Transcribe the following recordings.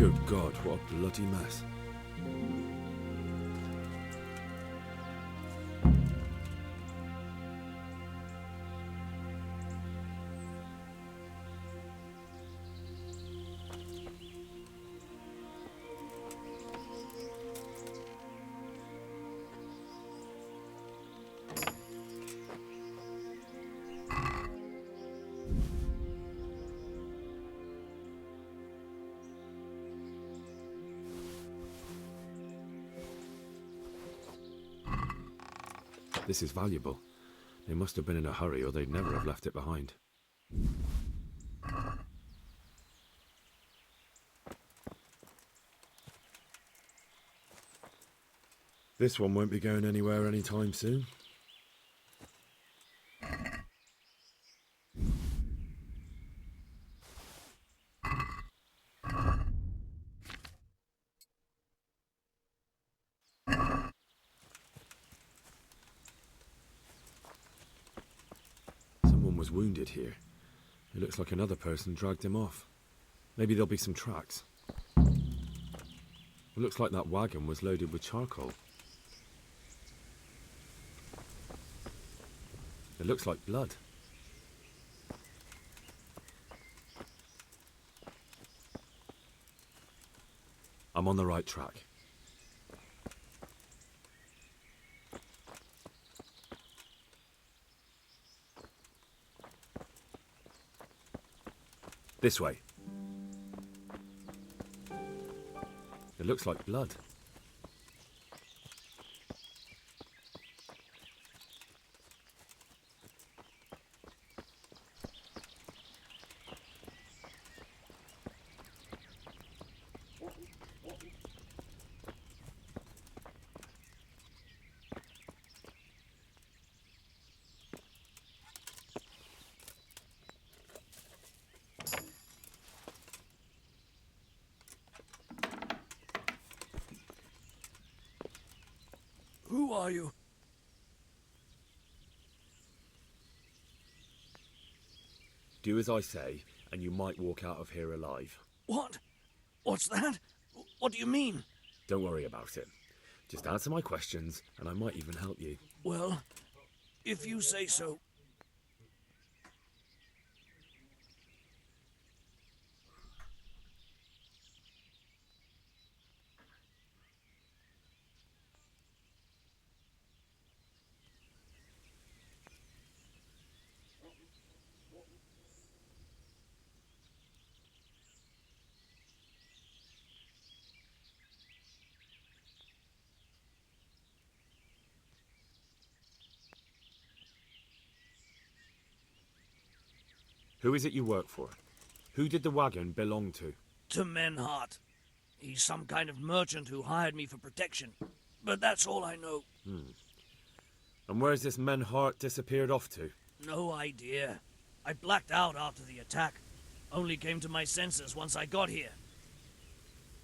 Good God, what a bloody mess. This is valuable. They must have been in a hurry or they'd never have left it behind. This one won't be going anywhere anytime soon. Was wounded here. It looks like another person dragged him off. Maybe there'll be some tracks. It looks like that wagon was loaded with charcoal. It looks like blood. I'm on the right track. This way. It looks like blood. Who are you? Do as I say, and you might walk out of here alive. What? What's that? What do you mean? Don't worry about it. Just answer my questions, and I might even help you. Well, if you say so. Who is it you work for? Who did the wagon belong to? To Menhart. He's some kind of merchant who hired me for protection. But that's all I know. And where's this Menhart disappeared off to? No idea. I blacked out after the attack. Only came to my senses once I got here.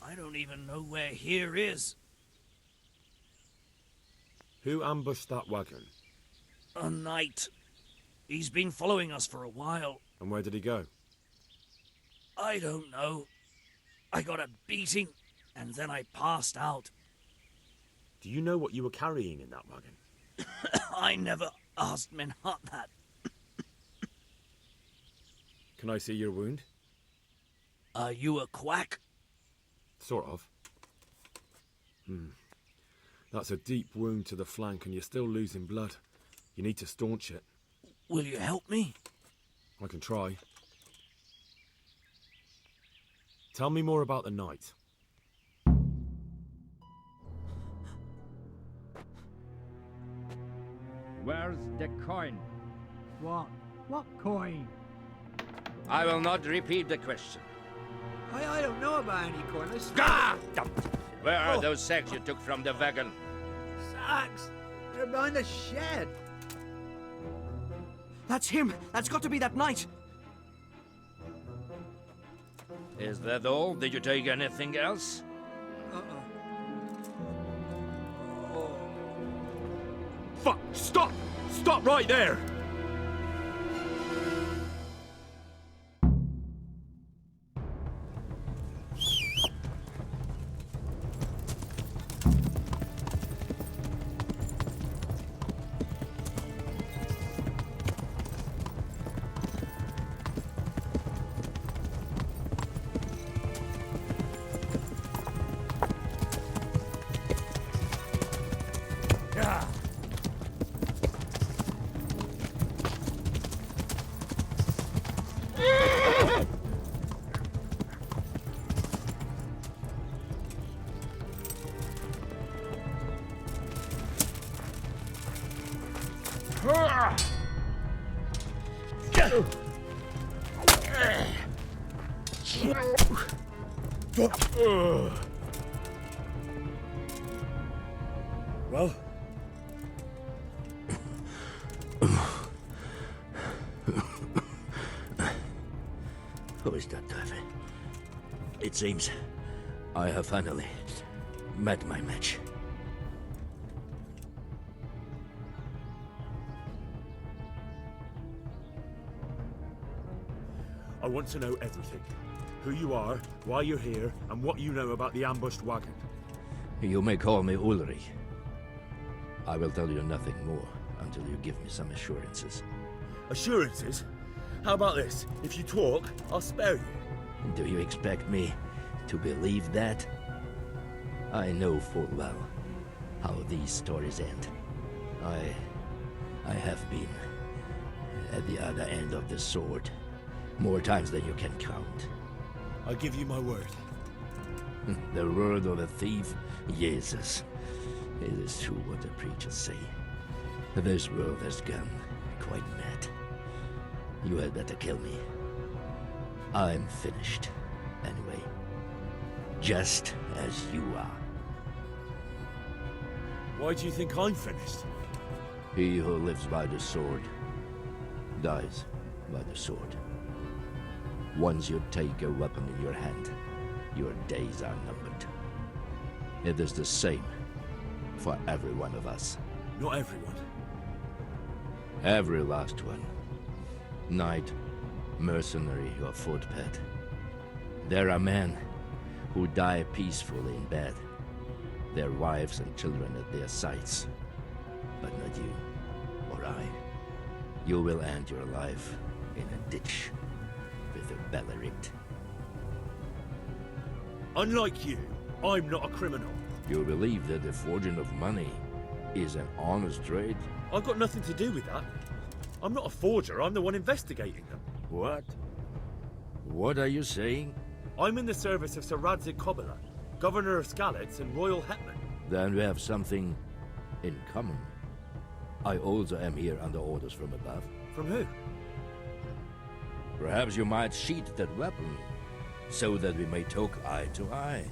I don't even know where here is. Who ambushed that wagon? A knight. He's been following us for a while. And where did he go? I don't know. I got a beating, and then I passed out. Do you know what you were carrying in that wagon? I never asked Menhart that. Can I see your wound? Are you a quack? Sort of. That's a deep wound to the flank and you're still losing blood. You need to staunch it. Will you help me? I can try. Tell me more about the night. Where's the coin? What? What coin? I will not repeat the question. I don't know about any coin. Let's Ah! Where are those sacks you took from the wagon? Sacks! They're behind the shed. That's him! That's got to be that knight! Is that all? Did you take anything else? Fuck! Stop! Stop right there! Well? Who is that, Davy? It seems I have finally met my match. I want to know everything. Who you are, why you're here, and what you know about the ambushed wagon. You may call me Ulrich. I will tell you nothing more until you give me some assurances. Assurances? How about this? If you talk, I'll spare you. Do you expect me to believe that? I know full well how these stories end. I have been at the other end of the sword more times than you can count. I give you my word. The word of a thief? Jesus. It is true what the preachers say. This world has gone quite mad. You had better kill me. I'm finished, anyway. Just as you are. Why do you think I'm finished? He who lives by the sword dies by the sword. Once you take a weapon in your hand, your days are numbered. It is the same for every one of us. Not everyone. Every last one. Knight, mercenary, or footpad. There are men who die peacefully in bed, their wives and children at their sides. But not you, or I. You will end your life in a ditch with a belly ripped. Unlike you, I'm not a criminal. You believe that the forging of money is an honest trade? I've got nothing to do with that. I'm not a forger, I'm the one investigating them. What? What are you saying? I'm in the service of Sir Radzik Kobila, Governor of Skalitz and Royal Hetman. Then we have something in common. I also am here under orders from above. From who? Perhaps you might sheath that weapon, so that we may talk eye to eye.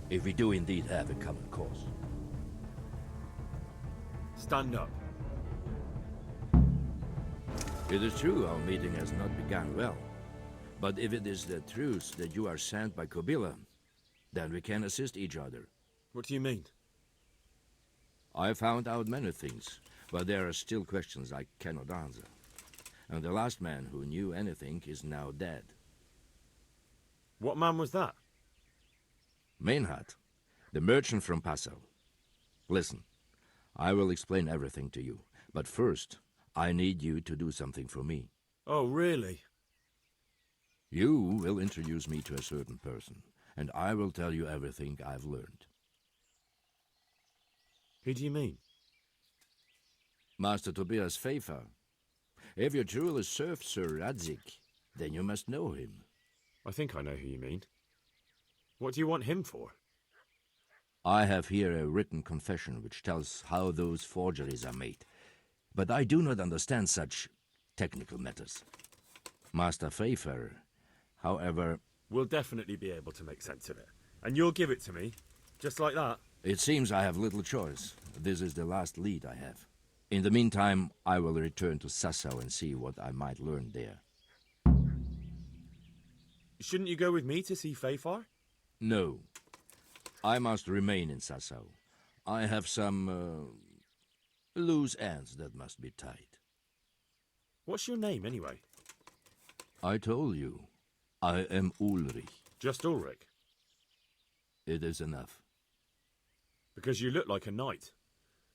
If we do indeed have a common cause. Stand up. It is true our meeting has not begun well. But if it is the truth that you are sent by Kobila, then we can assist each other. What do you mean? I found out many things, but there are still questions I cannot answer. And the last man who knew anything is now dead. What man was that? Meinhard, the merchant from Passau. Listen, I will explain everything to you, but first, I need you to do something for me. Oh, really? You will introduce me to a certain person, and I will tell you everything I've learned. Who do you mean? Master Tobias Pfeiffer. If you truly serve Sir Radzik, then you must know him. I think I know who you mean. What do you want him for? I have here a written confession which tells how those forgeries are made, but I do not understand such technical matters. Master Pfeiffer, however... We'll definitely be able to make sense of it. And you'll give it to me, just like that? It seems I have little choice. This is the last lead I have. In the meantime, I will return to Sassau and see what I might learn there. Shouldn't you go with me to see Pfeiffer? No. I must remain in Sassau. I have some, loose ends that must be tied. What's your name, anyway? I told you. I am Ulrich. Just Ulrich? It is enough. Because you look like a knight.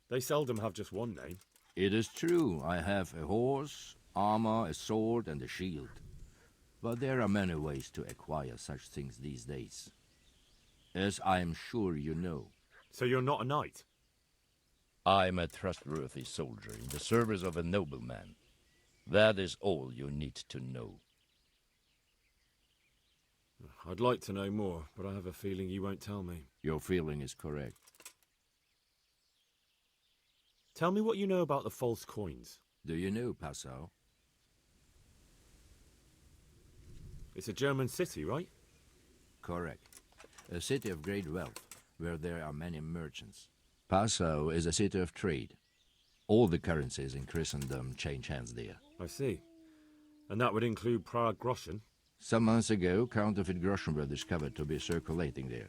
They seldom have just one name. It is true. I have a horse, armor, a sword, and a shield. But there are many ways to acquire such things these days. As I am sure you know. So you're not a knight? I'm a trustworthy soldier in the service of a nobleman. That is all you need to know. I'd like to know more, but I have a feeling you won't tell me. Your feeling is correct. Tell me what you know about the false coins. Do you know Passau? It's a German city, right? Correct. A city of great wealth, where there are many merchants. Passau is a city of trade. All the currencies in Christendom change hands there. I see. And that would include Prague groschen? Some months ago, counterfeit groschen were discovered to be circulating there.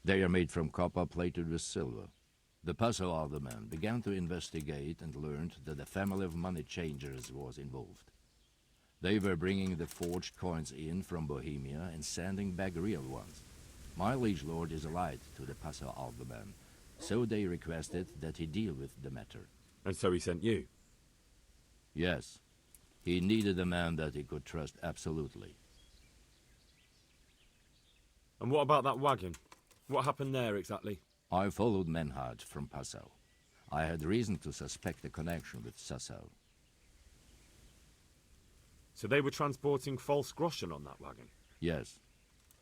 They are made from copper plated with silver. The Passau alderman began to investigate and learned that a family of money changers was involved. They were bringing the forged coins in from Bohemia and sending back real ones. My liege lord is allied to the Passau alderman, so they requested that he deal with the matter. And so he sent you? Yes. He needed a man that he could trust absolutely. And what about that wagon? What happened there exactly? I followed Menhard from Passau. I had reason to suspect a connection with Sassau. So they were transporting false groschen on that wagon? Yes.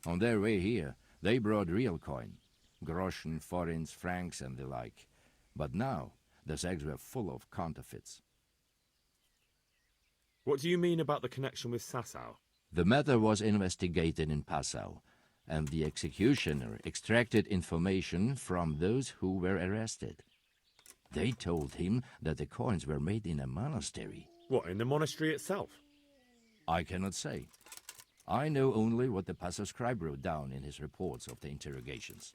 On their way here, they brought real coin. Groschen, forints, francs, and the like. But now, the sacks were full of counterfeits. What do you mean about the connection with Sassau? The matter was investigated in Passau, and the executioner extracted information from those who were arrested. They told him that the coins were made in a monastery. What, in the monastery itself? I cannot say. I know only what the Passau scribe wrote down in his reports of the interrogations.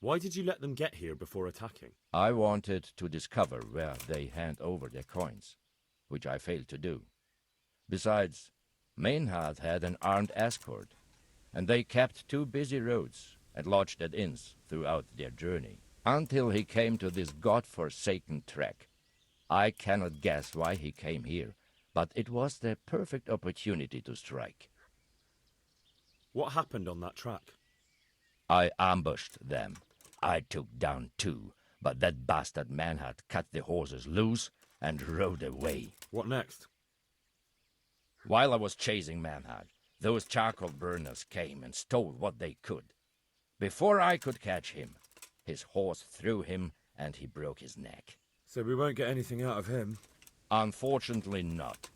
Why did you let them get here before attacking? I wanted to discover where they hand over their coins, which I failed to do. Besides, Meinhard had an armed escort, and they kept 2 busy roads and lodged at inns throughout their journey, until he came to this god-forsaken track. I cannot guess why he came here, but it was the perfect opportunity to strike. What happened on that track? I ambushed them. I took down 2, but that bastard Meinhard cut the horses loose and rode away. What next? While I was chasing Meinhard, those charcoal burners came and stole what they could. Before I could catch him, his horse threw him and he broke his neck. So we won't get anything out of him? Unfortunately not.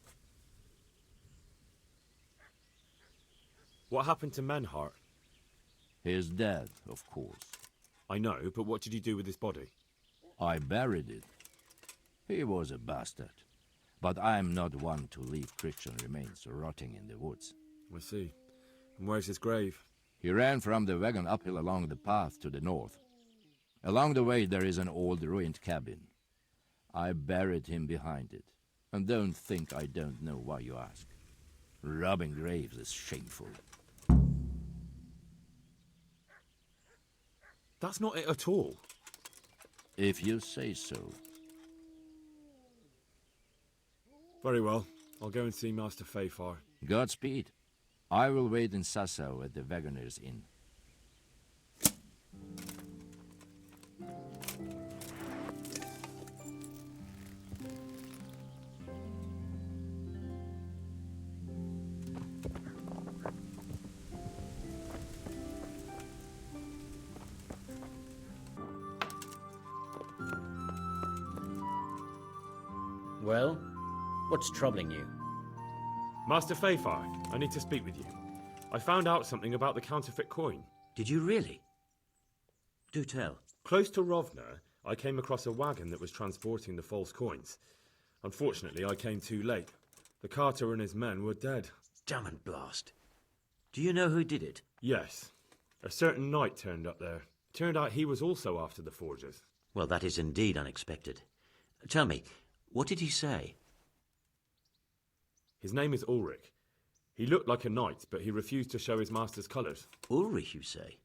What happened to Menhart? He is dead, of course. I know, but what did you do with his body? I buried it. He was a bastard. But I am not one to leave Christian remains rotting in the woods. I see. And where's his grave? He ran from the wagon uphill along the path to the north. Along the way there is an old ruined cabin. I buried him behind it. And don't think I don't know why you ask. Robbing graves is shameful. That's not it at all. If you say so. Very well. I'll go and see Master Fayfar. Godspeed. I will wait in Sassau at the Wagoner's Inn. Well, what's troubling you? Master Fayfar, I need to speak with you. I found out something about the counterfeit coin. Did you really? Do tell. Close to Rovna, I came across a wagon that was transporting the false coins. Unfortunately, I came too late. The carter and his men were dead. Damn and blast. Do you know who did it? Yes. A certain knight turned up there. Turned out he was also after the forgers. Well, that is indeed unexpected. Tell me, what did he say? His name is Ulrich. He looked like a knight, but he refused to show his master's colours. Ulrich, you say?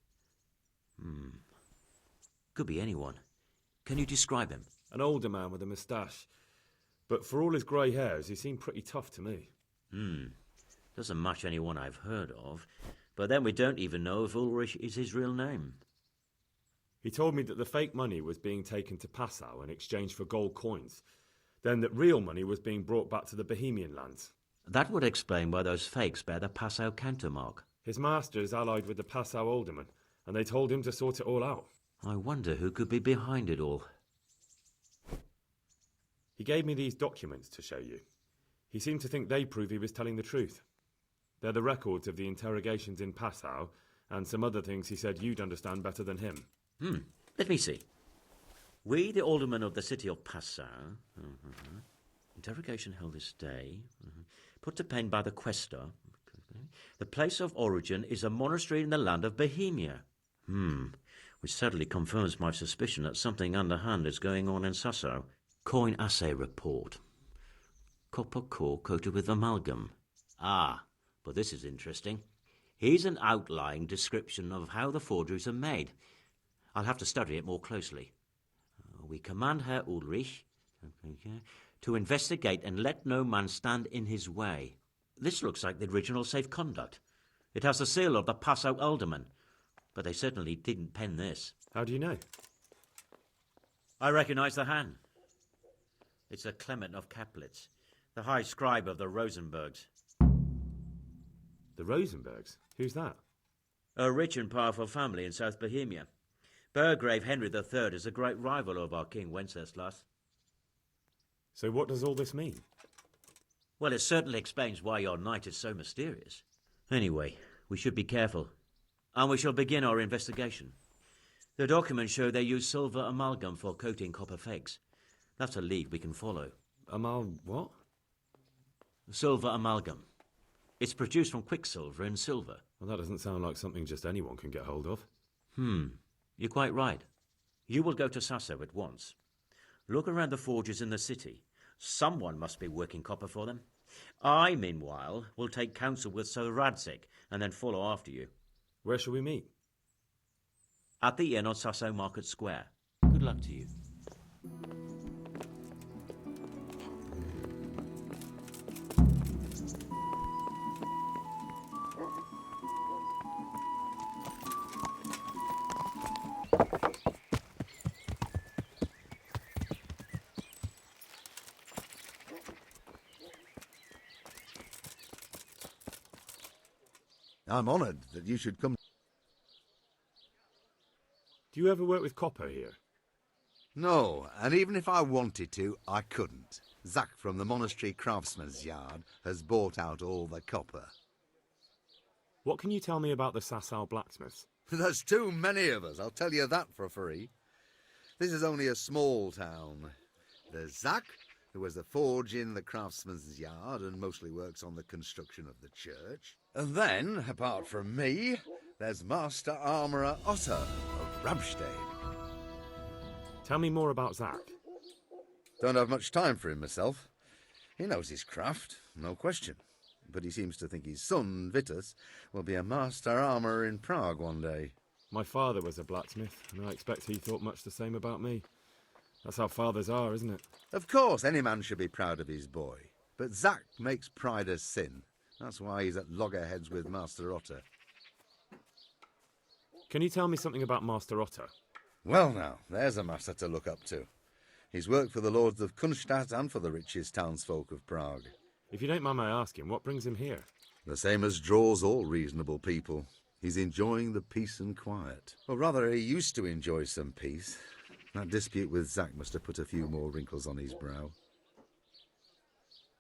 Could be anyone. Can you describe him? An older man with a moustache. But for all his grey hairs, he seemed pretty tough to me. Doesn't match anyone I've heard of. But then we don't even know if Ulrich is his real name. He told me that the fake money was being taken to Passau in exchange for gold coins. Then that real money was being brought back to the Bohemian lands. That would explain why those fakes bear the Passau counter mark. His master is allied with the Passau alderman, and they told him to sort it all out. I wonder who could be behind it all. He gave me these documents to show you. He seemed to think they prove he was telling the truth. They're the records of the interrogations in Passau, and some other things he said you'd understand better than him. Let me see. We, the aldermen of the city of Passau, interrogation held this day, put to pen by the questor. The place of origin is a monastery in the land of Bohemia. Which certainly confirms my suspicion that something underhand is going on in Sasso. Coin assay report. Copper core coated with amalgam. Ah, but this is interesting. Here's an outline description of how the forgeries are made. I'll have to study it more closely. We command Herr Ulrich to investigate and let no man stand in his way. This looks like the original safe conduct. It has the seal of the Passau alderman, but they certainly didn't pen this. How do you know? I recognise the hand. It's a Clement of Kaplitz, the high scribe of the Rosenbergs. The Rosenbergs? Who's that? A rich and powerful family in South Bohemia. Burgrave Henry III is a great rival of our King Wenceslas. So what does all this mean? Well, it certainly explains why your knight is so mysterious. Anyway, we should be careful, and we shall begin our investigation. The documents show they use silver amalgam for coating copper fakes. That's a lead we can follow. What? Silver amalgam. It's produced from quicksilver and silver. Well, that doesn't sound like something just anyone can get hold of. You're quite right. You will go to Sasso at once. Look around the forges in the city. Someone must be working copper for them. I, meanwhile, will take counsel with Sir Radzik and then follow after you. Where shall we meet? At the inn on Sasso Market Square. Good luck to you. I'm honoured that you should come. Do you ever work with copper here? No, and even if I wanted to, I couldn't. Zach from the monastery craftsman's yard has bought out all the copper. What can you tell me about the Sassau blacksmiths? There's too many of us, I'll tell you that for free. This is only a small town. There's Zach, who has a forge in the craftsman's yard and mostly works on the construction of the church. And then, apart from me, there's Master Armourer Otter of Ramstein. Tell me more about Zach. Don't have much time for him myself. He knows his craft, no question. But he seems to think his son, Vitus, will be a master armourer in Prague one day. My father was a blacksmith, and I expect he thought much the same about me. That's how fathers are, isn't it? Of course, any man should be proud of his boy. But Zach makes pride a sin. That's why he's at loggerheads with Master Otter. Can you tell me something about Master Otter? Well now, there's a master to look up to. He's worked for the lords of Kunstadt and for the richest townsfolk of Prague. If you don't mind my asking, what brings him here? The same as draws all reasonable people. He's enjoying the peace and quiet. Or rather, he used to enjoy some peace. That dispute with Zach must have put a few more wrinkles on his brow.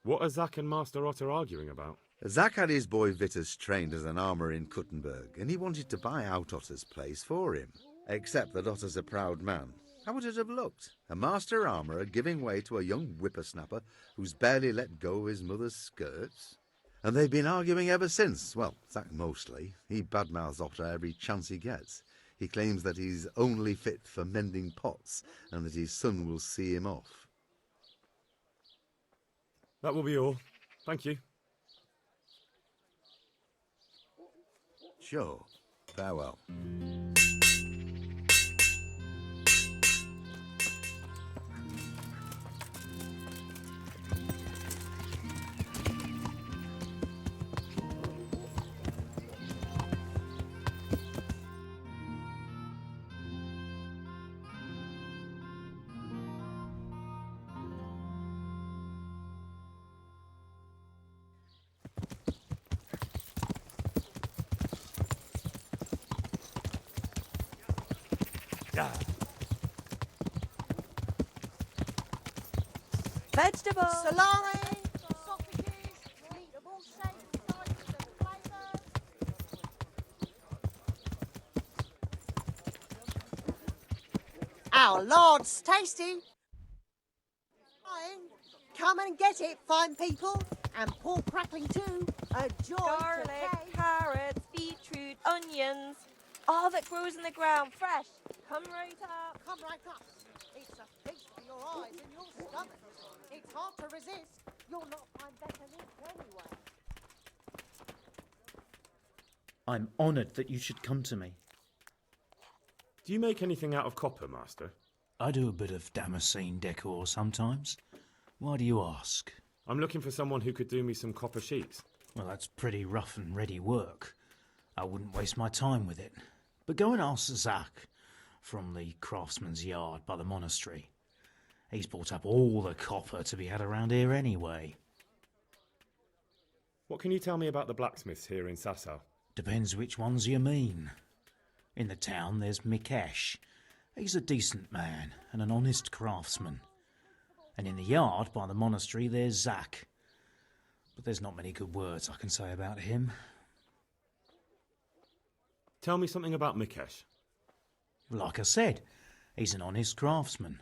What are Zach and Master Otter arguing about? Zach had his boy Vitus trained as an armourer in Kuttenberg, and he wanted to buy out Otter's place for him. Except that Otter's a proud man. How would it have looked? A master armourer giving way to a young whippersnapper who's barely let go of his mother's skirts? And they've been arguing ever since. Well, Zach mostly. He badmouths Otter every chance he gets. He claims that he's only fit for mending pots and that his son will see him off. That will be all. Thank you. Sure. Farewell. Vegetables. Salami, sausages, meatball shapes, Our Lord's tasty. Come and get it, fine people. And pork crackling too. A joy Garlic, to taste. carrots, beetroot, onions. All that grows in the ground, fresh. Come right up. Come right up. It's a feast for your eyes and your stomach. It's hard to resist. You'll not find better meat anywhere. I'm honoured that you should come to me. Do you make anything out of copper, Master? I do a bit of Damascene decor sometimes. Why do you ask? I'm looking for someone who could do me some copper sheets. Well, that's pretty rough and ready work. I wouldn't waste my time with it. But go and ask Zach from the craftsman's yard by the monastery. He's bought up all the copper to be had around here anyway. What can you tell me about the blacksmiths here in Sasau? Depends which ones you mean. In the town there's Mikesh. He's a decent man and an honest craftsman. And in the yard by the monastery there's Zach. But there's not many good words I can say about him. Tell me something about Mikesh. Like I said, he's an honest craftsman,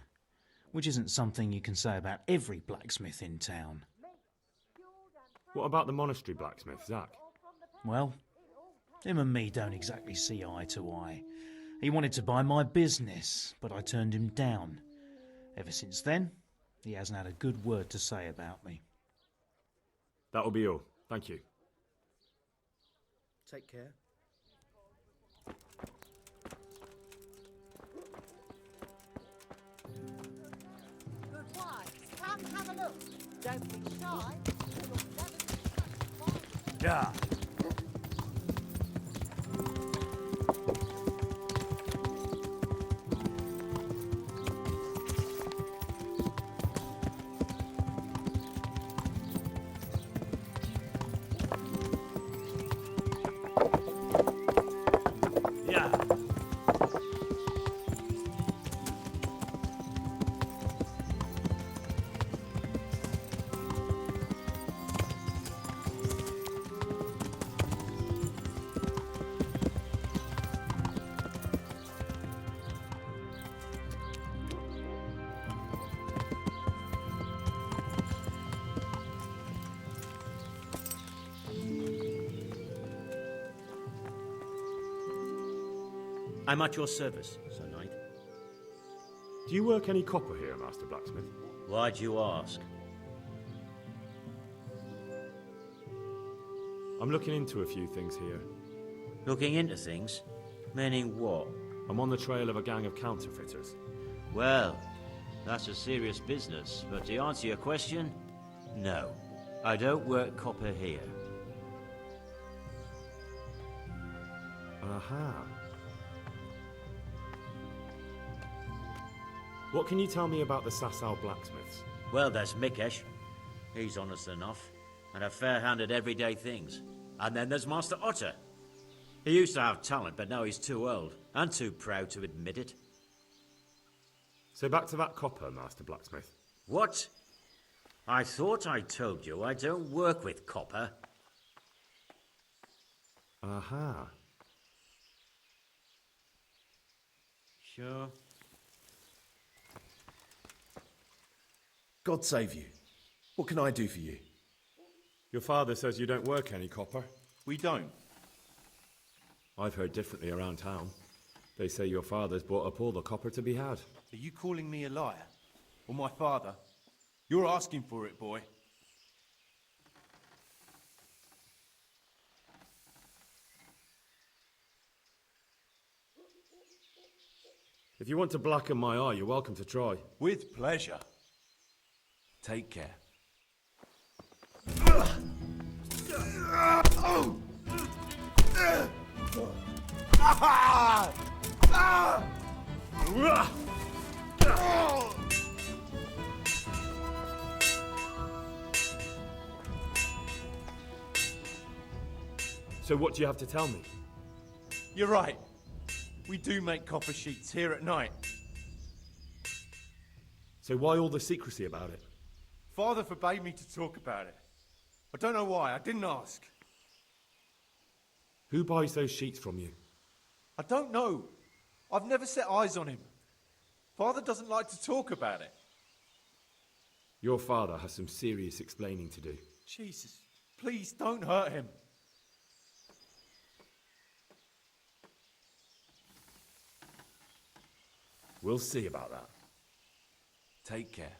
which isn't something you can say about every blacksmith in town. What about the monastery blacksmith, Zach? Well, him and me don't exactly see eye to eye. He wanted to buy my business, but I turned him down. Ever since then, he hasn't had a good word to say about me. That'll be all. Thank you. Take care. Good wives, come have a look. Don't be shy. You'll never be satisfied. Yeah. I'm at your service, Sir Knight. Do you work any copper here, Master Blacksmith? Why'd you ask? I'm looking into a few things here. Looking into things? Meaning what? I'm on the trail of a gang of counterfeiters. Well, that's a serious business, but to answer your question, no. I don't work copper here. Aha. What can you tell me about the Sasau blacksmiths? Well, there's Mikesh. He's honest enough, and a fair-handed everyday things. And then there's Master Otter. He used to have talent, but now he's too old, and too proud to admit it. So back to that copper, Master Blacksmith. What? I thought I told you I don't work with copper. Aha. Sure. God save you. What can I do for you? Your father says you don't work any copper. We don't. I've heard differently around town. They say your father's bought up all the copper to be had. Are you calling me a liar? Or my father? You're asking for it, boy. If you want to blacken my eye, you're welcome to try. With pleasure. Take care. So what do you have to tell me? You're right. We do make copper sheets here at night. So why all the secrecy about it? Father forbade me to talk about it. I don't know why. I didn't ask. Who buys those sheets from you? I don't know. I've never set eyes on him. Father doesn't like to talk about it. Your father has some serious explaining to do. Jesus, please don't hurt him. We'll see about that. Take care.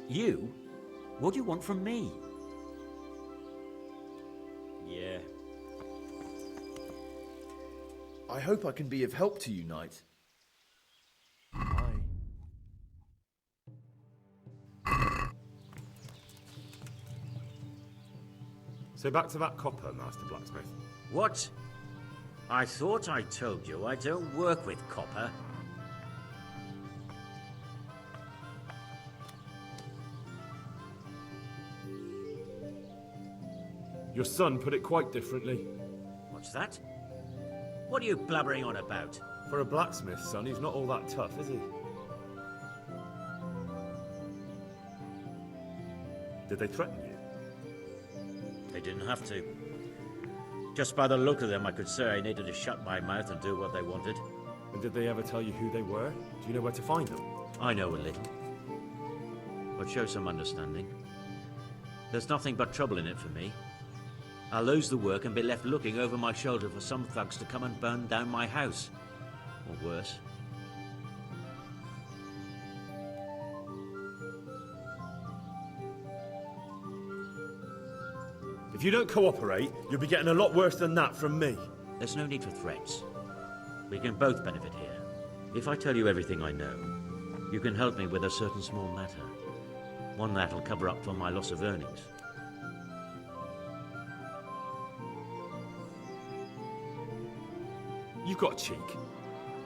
You? What do you want from me? Yeah. I hope I can be of help to you, Knight. So back to that copper, Master Blacksmith. What? I thought I told you I don't work with copper. Your son put it quite differently. What's that? What are you blabbering on about? For a blacksmith, son, he's not all that tough, is he? Did they threaten you? They didn't have to. Just by the look of them, I could say I needed to shut my mouth and do what they wanted. And did they ever tell you who they were? Do you know where to find them? I know a little. But show some understanding. There's nothing but trouble in it for me. I'll lose the work and be left looking over my shoulder for some thugs to come and burn down my house. Or worse. If you don't cooperate, you'll be getting a lot worse than that from me. There's no need for threats. We can both benefit here. If I tell you everything I know, you can help me with a certain small matter. One that'll cover up for my loss of earnings. You've got cheek.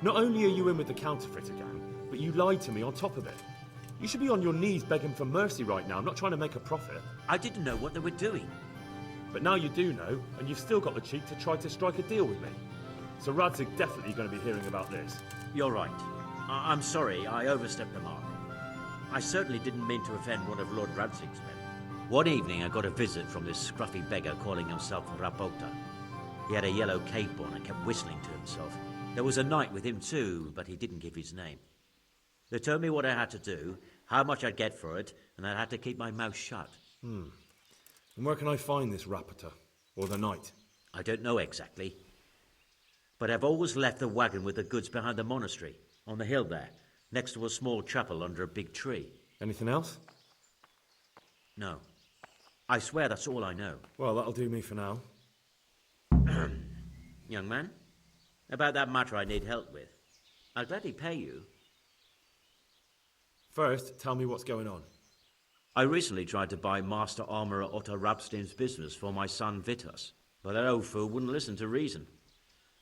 Not only are you in with the counterfeiter gang, but you lied to me on top of it. You should be on your knees begging for mercy right now, not trying to make a profit. I didn't know what they were doing. But now you do know, and you've still got the cheek to try to strike a deal with me. So Radzig's definitely going to be hearing about this. You're right. I'm sorry, I overstepped the mark. I certainly didn't mean to offend one of Lord Radzig's men. One evening I got a visit from this scruffy beggar calling himself Rapota. He had a yellow cape on and kept whistling to himself. There was a knight with him too, but he didn't give his name. They told me what I had to do, how much I'd get for it, and I had to keep my mouth shut. And where can I find this Rapota? Or the knight? I don't know exactly. But I've always left the wagon with the goods behind the monastery, on the hill there, next to a small chapel under a big tree. Anything else? No. I swear that's all I know. Well, that'll do me for now. Young man, about that matter I need help with. I'll gladly pay you. First, tell me what's going on. I recently tried to buy Master Armourer Otto Rabstein's business for my son Vitus, but that old fool wouldn't listen to reason.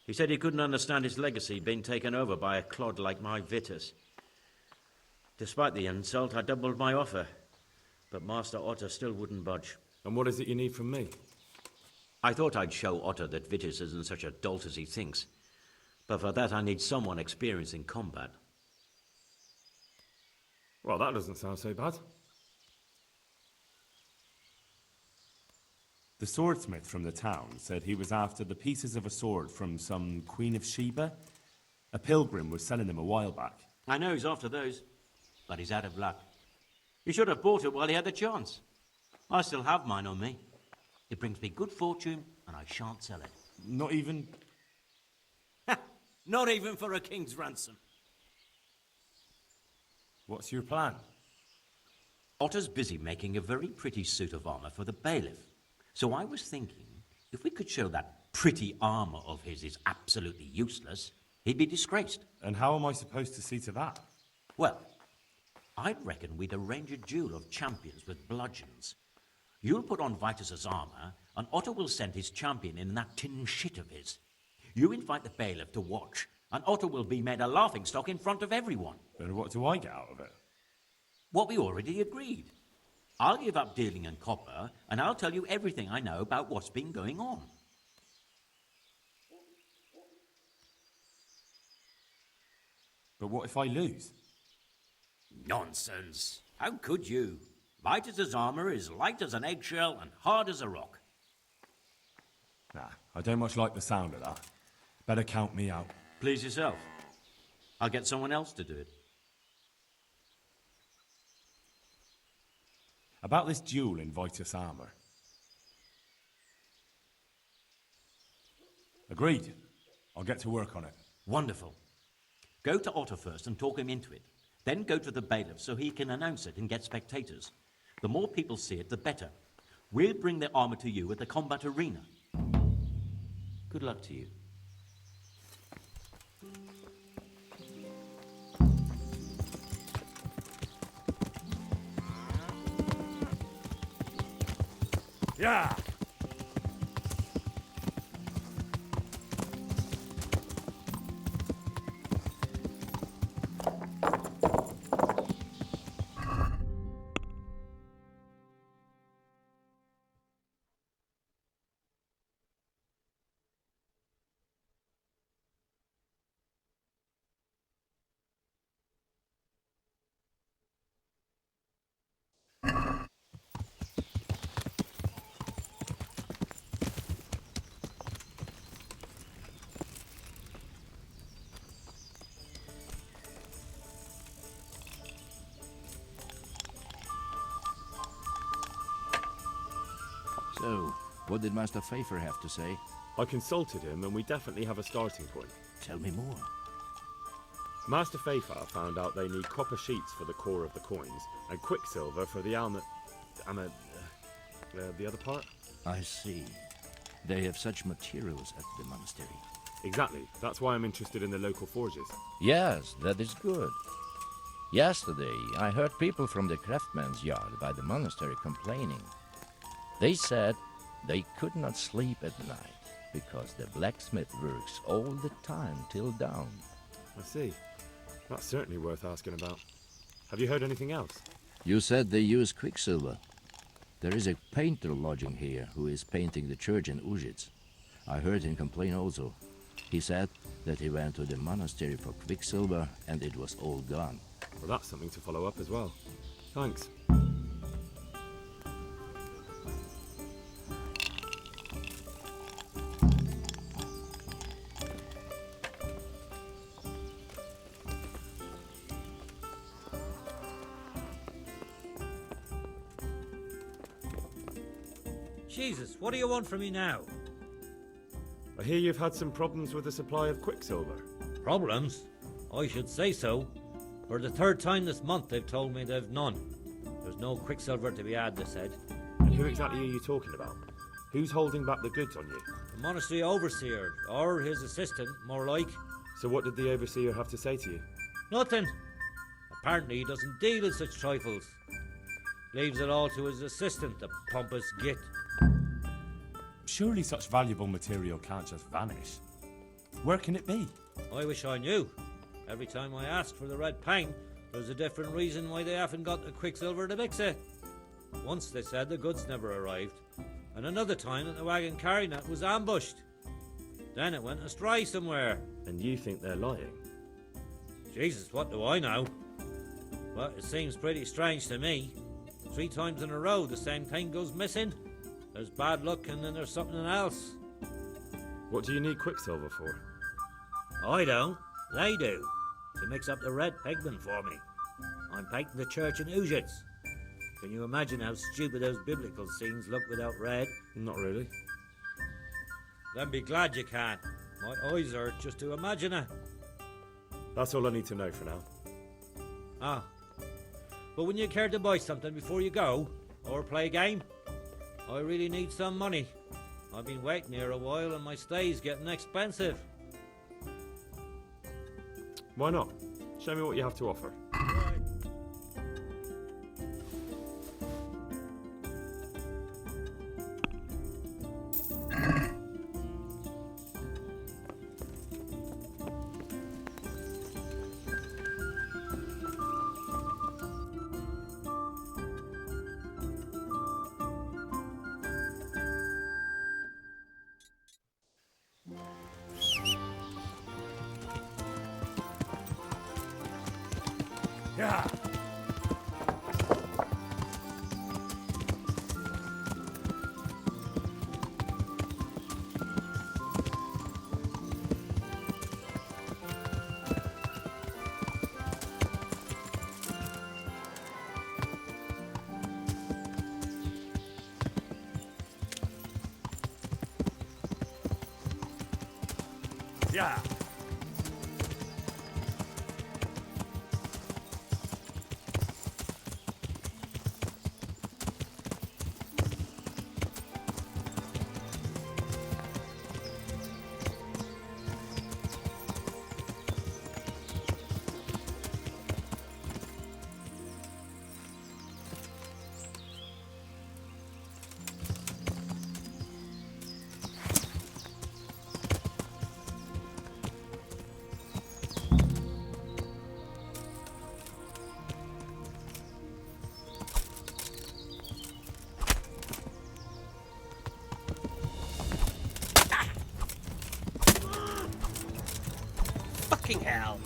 He said he couldn't understand his legacy being taken over by a clod like my Vitus. Despite the insult, I doubled my offer, but Master Otto still wouldn't budge. And what is it you need from me? I thought I'd show Otto that Vitus isn't such a dolt as he thinks, but for that I need someone experienced in combat. Well, that doesn't sound so bad. The swordsmith from the town said he was after the pieces of a sword from some Queen of Sheba. A pilgrim was selling them a while back. I know he's after those, but he's out of luck. He should have bought it while he had the chance. I still have mine on me. It brings me good fortune, and I shan't sell it. Not even... Not even for a king's ransom. What's your plan? Otter's busy making a very pretty suit of armour for the bailiff. So I was thinking, if we could show that pretty armour of his is absolutely useless, he'd be disgraced. And how am I supposed to see to that? Well, I'd reckon we'd arrange a duel of champions with bludgeons. You'll put on Vitus's armour, and Otter will send his champion in that tin shit of his. You invite the bailiff to watch, and Otter will be made a laughingstock in front of everyone. And what do I get out of it? What we already agreed. I'll give up dealing in copper, and I'll tell you everything I know about what's been going on. But what if I lose? Nonsense. How could you? Vitus's armour is light as an eggshell and hard as a rock. Nah, I don't much like the sound of that. Better count me out. Please yourself. I'll get someone else to do it. About this duel in Vitus armour. Agreed. I'll get to work on it. Wonderful. Go to Otter first and talk him into it. Then go to the bailiff so he can announce it and get spectators. The more people see it, the better. We'll bring the armour to you at the combat arena. Good luck to you. Yeah! So, what did Master Pfeiffer have to say? I consulted him and we definitely have a starting point. Tell me more. Master Pfeiffer found out they need copper sheets for the core of the coins and quicksilver for the the other part? I see. They have such materials at the monastery. Exactly. That's why I'm interested in the local forges. Yes, that is good. Yesterday, I heard people from the craftsman's yard by the monastery complaining. They said they could not sleep at night because the blacksmith works all the time till dawn. I see. That's certainly worth asking about. Have you heard anything else? You said they use quicksilver. There is a painter lodging here who is painting the church in Ujits. I heard him complain also. He said that he went to the monastery for quicksilver and it was all gone. Well, that's something to follow up as well. Thanks. Jesus, what do you want from me now? I hear you've had some problems with the supply of quicksilver. Problems? I should say so. For the third time this month they've told me they've none. There's no quicksilver to be had, they said. And who exactly are you talking about? Who's holding back the goods on you? The monastery overseer, or his assistant, more like. So what did the overseer have to say to you? Nothing. Apparently he doesn't deal in such trifles. Leaves it all to his assistant, the pompous git. Surely such valuable material can't just vanish. Where can it be? I wish I knew. Every time I ask for the red pang, there's a different reason why they haven't got the quicksilver to mix it. Once they said the goods never arrived, and another time that the wagon carrying it was ambushed. Then it went astray somewhere. And you think they're lying? Jesus, what do I know? But it seems pretty strange to me. 3 times in a row the same thing goes missing. There's bad luck and then there's something else. What do you need Quicksilver for? I don't. They do. To mix up the red pigment for me. I'm painting the church in Ujits. Can you imagine how stupid those biblical scenes look without red? Not really. Then be glad you can. My eyes hurt just to imagine it. That's all I need to know for now. Ah. But wouldn't you care to buy something before you go? Or play a game? I really need some money. I've been waiting here a while and my stay's getting expensive. Why not? Show me what you have to offer. Yeah. Yeah. Fucking hell.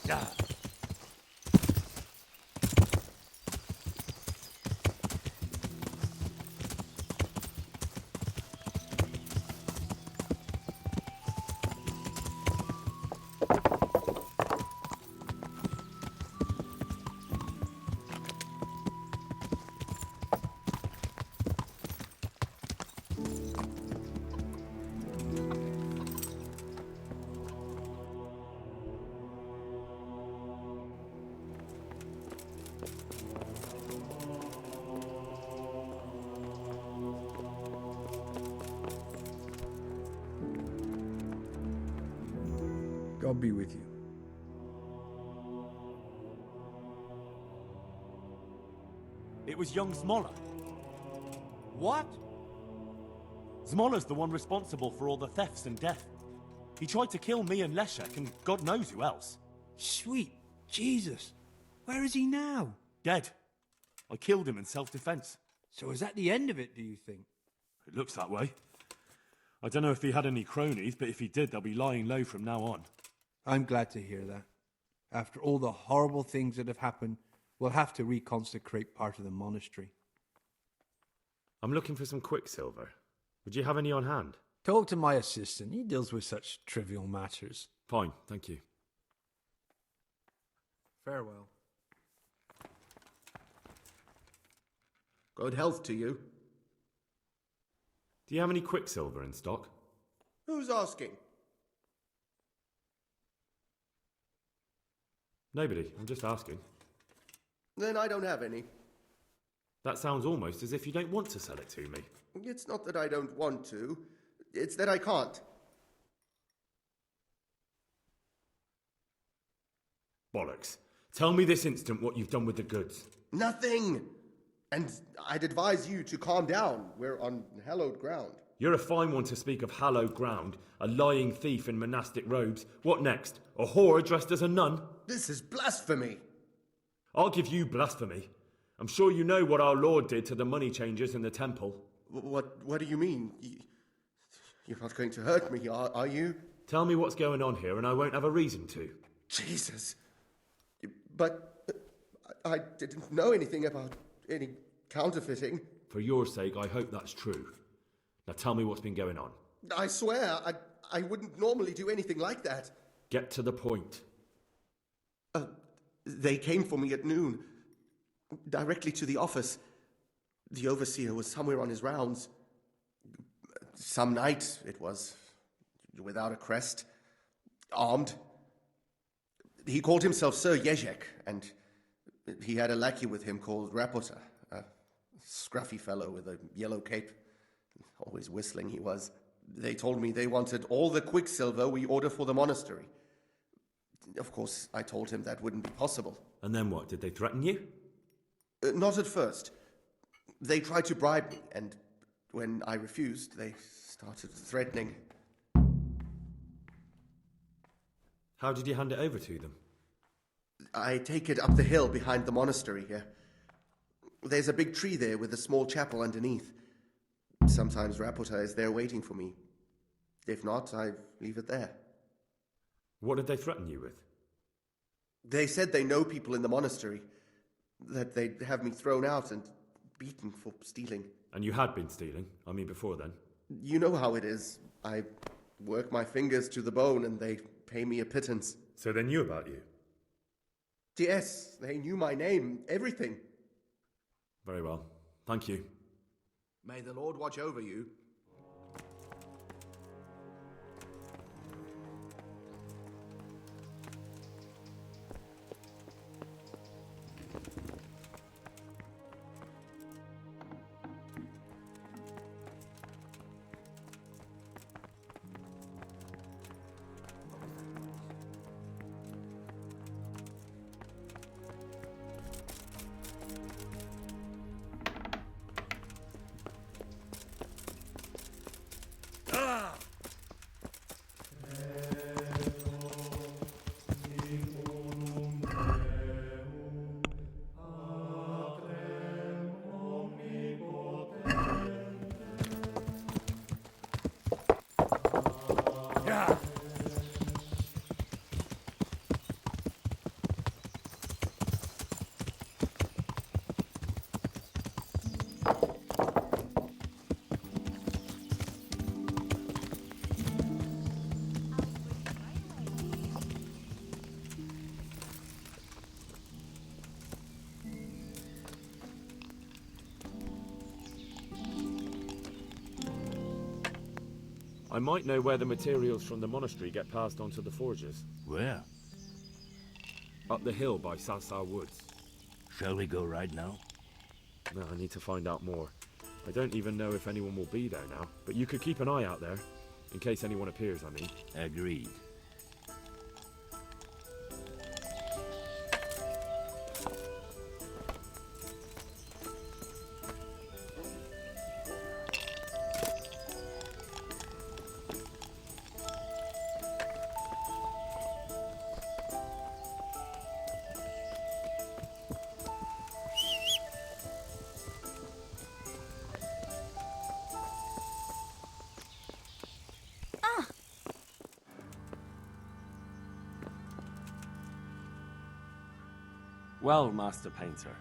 Yeah. God be with you. It was young Smoller. What? Smoller's the one responsible for all the thefts and death. He tried to kill me and Leszek and God knows who else. Sweet Jesus. Where is he now? Dead. I killed him in self-defense. So is that the end of it, do you think? It looks that way. I don't know if he had any cronies, but if he did, they'll be lying low from now on. I'm glad to hear that. After all the horrible things that have happened, we'll have to reconsecrate part of the monastery. I'm looking for some quicksilver. Would you have any on hand? Talk to my assistant. He deals with such trivial matters. Fine, thank you. Farewell. Good health to you. Do you have any quicksilver in stock? Who's asking? Nobody, I'm just asking. Then I don't have any. That sounds almost as if you don't want to sell it to me. It's not that I don't want to, it's that I can't. Bollocks. Tell me this instant what you've done with the goods. Nothing! And I'd advise you to calm down. We're on hallowed ground. You're a fine one to speak of hallowed ground, a lying thief in monastic robes. What next? A whore dressed as a nun? This is blasphemy! I'll give you blasphemy. I'm sure you know what our Lord did to the money changers in the temple. What do you mean? You're not going to hurt me, are you? Tell me what's going on here and I won't have a reason to. Jesus. But I didn't know anything about any counterfeiting. For your sake, I hope that's true. Now tell me what's been going on. I swear, I wouldn't normally do anything like that. Get to the point. They came for me at noon, directly to the office. The overseer was somewhere on his rounds. Some night, it was, without a crest, armed. He called himself Sir Jezek, and he had a lackey with him called Rapota, a scruffy fellow with a yellow cape. Always whistling he was. They told me they wanted all the quicksilver we order for the monastery. Of course, I told him that wouldn't be possible. And then what? Did they threaten you? Not at first. They tried to bribe me, and when I refused, they started threatening. How did you hand it over to them? I take it up the hill behind the monastery here. There's a big tree there with a small chapel underneath. Sometimes Rapota is there waiting for me. If not, I leave it there. What did they threaten you with? They said they know people in the monastery, that they'd have me thrown out and beaten for stealing. And you had been stealing? I mean, before then? You know how it is. I work my fingers to the bone and they pay me a pittance. So they knew about you? Yes, they knew my name, everything. Very well. Thank you. May the Lord watch over you. I might know where the materials from the monastery get passed on to the forges. Where? Up the hill by Sarsar Woods. Shall we go right now? No, I need to find out more. I don't even know if anyone will be there now, but you could keep an eye out there, in case anyone appears, I mean. Agreed. Well, Master Painter,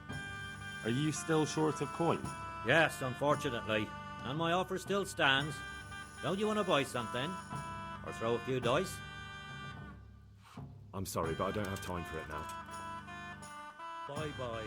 are you still short of coin? Yes, unfortunately. And my offer still stands. Don't you want to buy something? Or throw a few dice? I'm sorry, but I don't have time for it now. Bye-bye.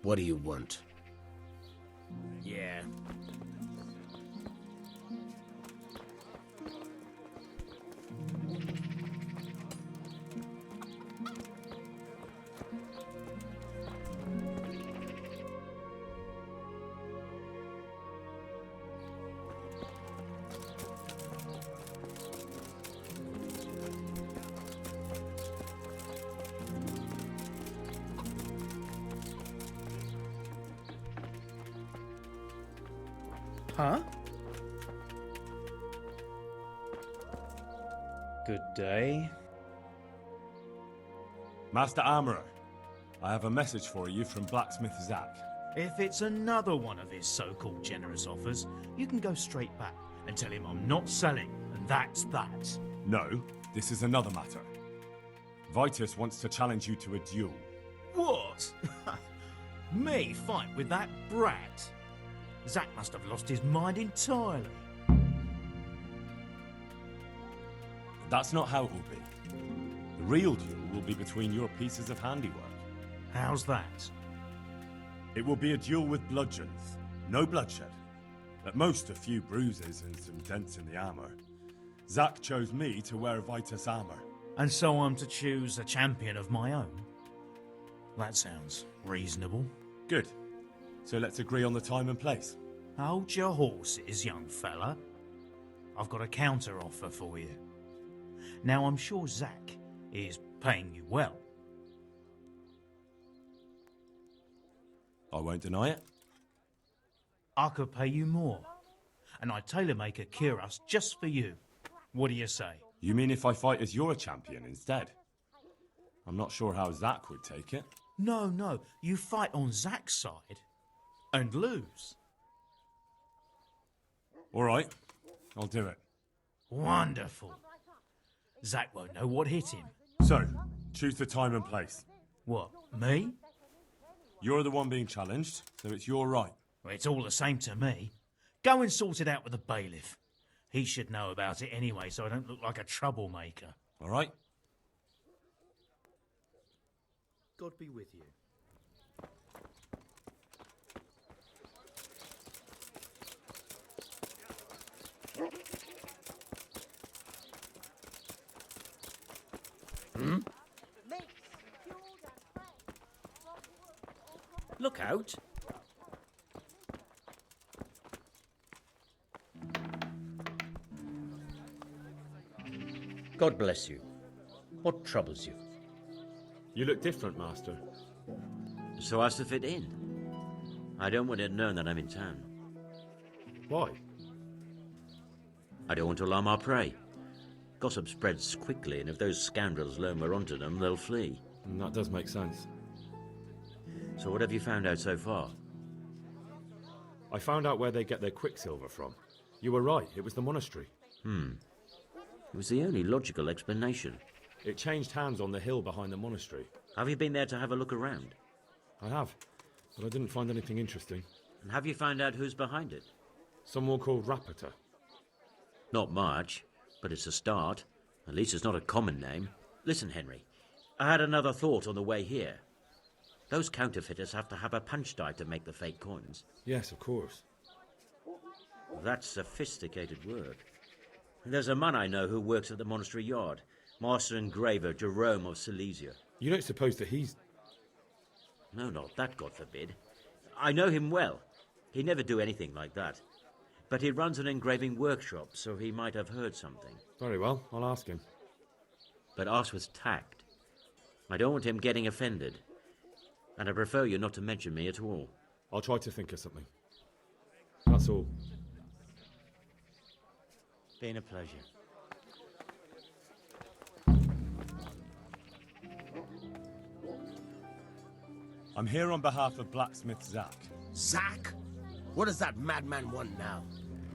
What do you want? Yeah. Huh? Good day. Master Armourer, I have a message for you from Blacksmith Zack. If it's another one of his so-called generous offers, you can go straight back and tell him I'm not selling, and that's that. No, this is another matter. Vitus wants to challenge you to a duel. What? Me fight with that brat? Zack must have lost his mind entirely. That's not how it will be. The real duel will be between your pieces of handiwork. How's that? It will be a duel with bludgeons. No bloodshed. At most, a few bruises and some dents in the armour. Zack chose me to wear Vitus armour. And so I'm to choose a champion of my own? That sounds reasonable. Good. So let's agree on the time and place. Hold your horses, young fella. I've got a counter offer for you. Now, I'm sure Zack is paying you well. I won't deny it. I could pay you more. And I'd tailor-make a cuirass just for you. What do you say? You mean if I fight as your champion instead? I'm not sure how Zack would take it. No. You fight on Zack's side and lose. All right. I'll do it. Wonderful. Zack won't know what hit him. So, choose the time and place. What, me? You're the one being challenged, so it's your right. Well, it's all the same to me. Go and sort it out with the bailiff. He should know about it anyway, so I don't look like a troublemaker. All right? God be with you. Hmm? Look out. God bless you. What troubles you? You look different, Master. So as to fit in. I don't want it known that I'm in town. Why? I don't want to alarm our prey. Gossip spreads quickly, and if those scoundrels learn we're onto them, they'll flee. That does make sense. So what have you found out so far? I found out where they get their quicksilver from. You were right, it was the monastery. It was the only logical explanation. It changed hands on the hill behind the monastery. Have you been there to have a look around? I have, but I didn't find anything interesting. And have you found out who's behind it? Someone called Rapita. Not much, but it's a start. At least it's not a common name. Listen, Henry, I had another thought on the way here. Those counterfeiters have to have a punch die to make the fake coins. Yes, of course. That's sophisticated work. And there's a man I know who works at the monastery yard, Master Engraver Jerome of Silesia. You don't suppose that he's... No, not that, God forbid. I know him well. He'd never do anything like that. But he runs an engraving workshop, so he might have heard something. Very well, I'll ask him. But ask with tact. I don't want him getting offended. And I prefer you not to mention me at all. I'll try to think of something. That's all. Been a pleasure. I'm here on behalf of blacksmith Zack. Zack? What does that madman want now?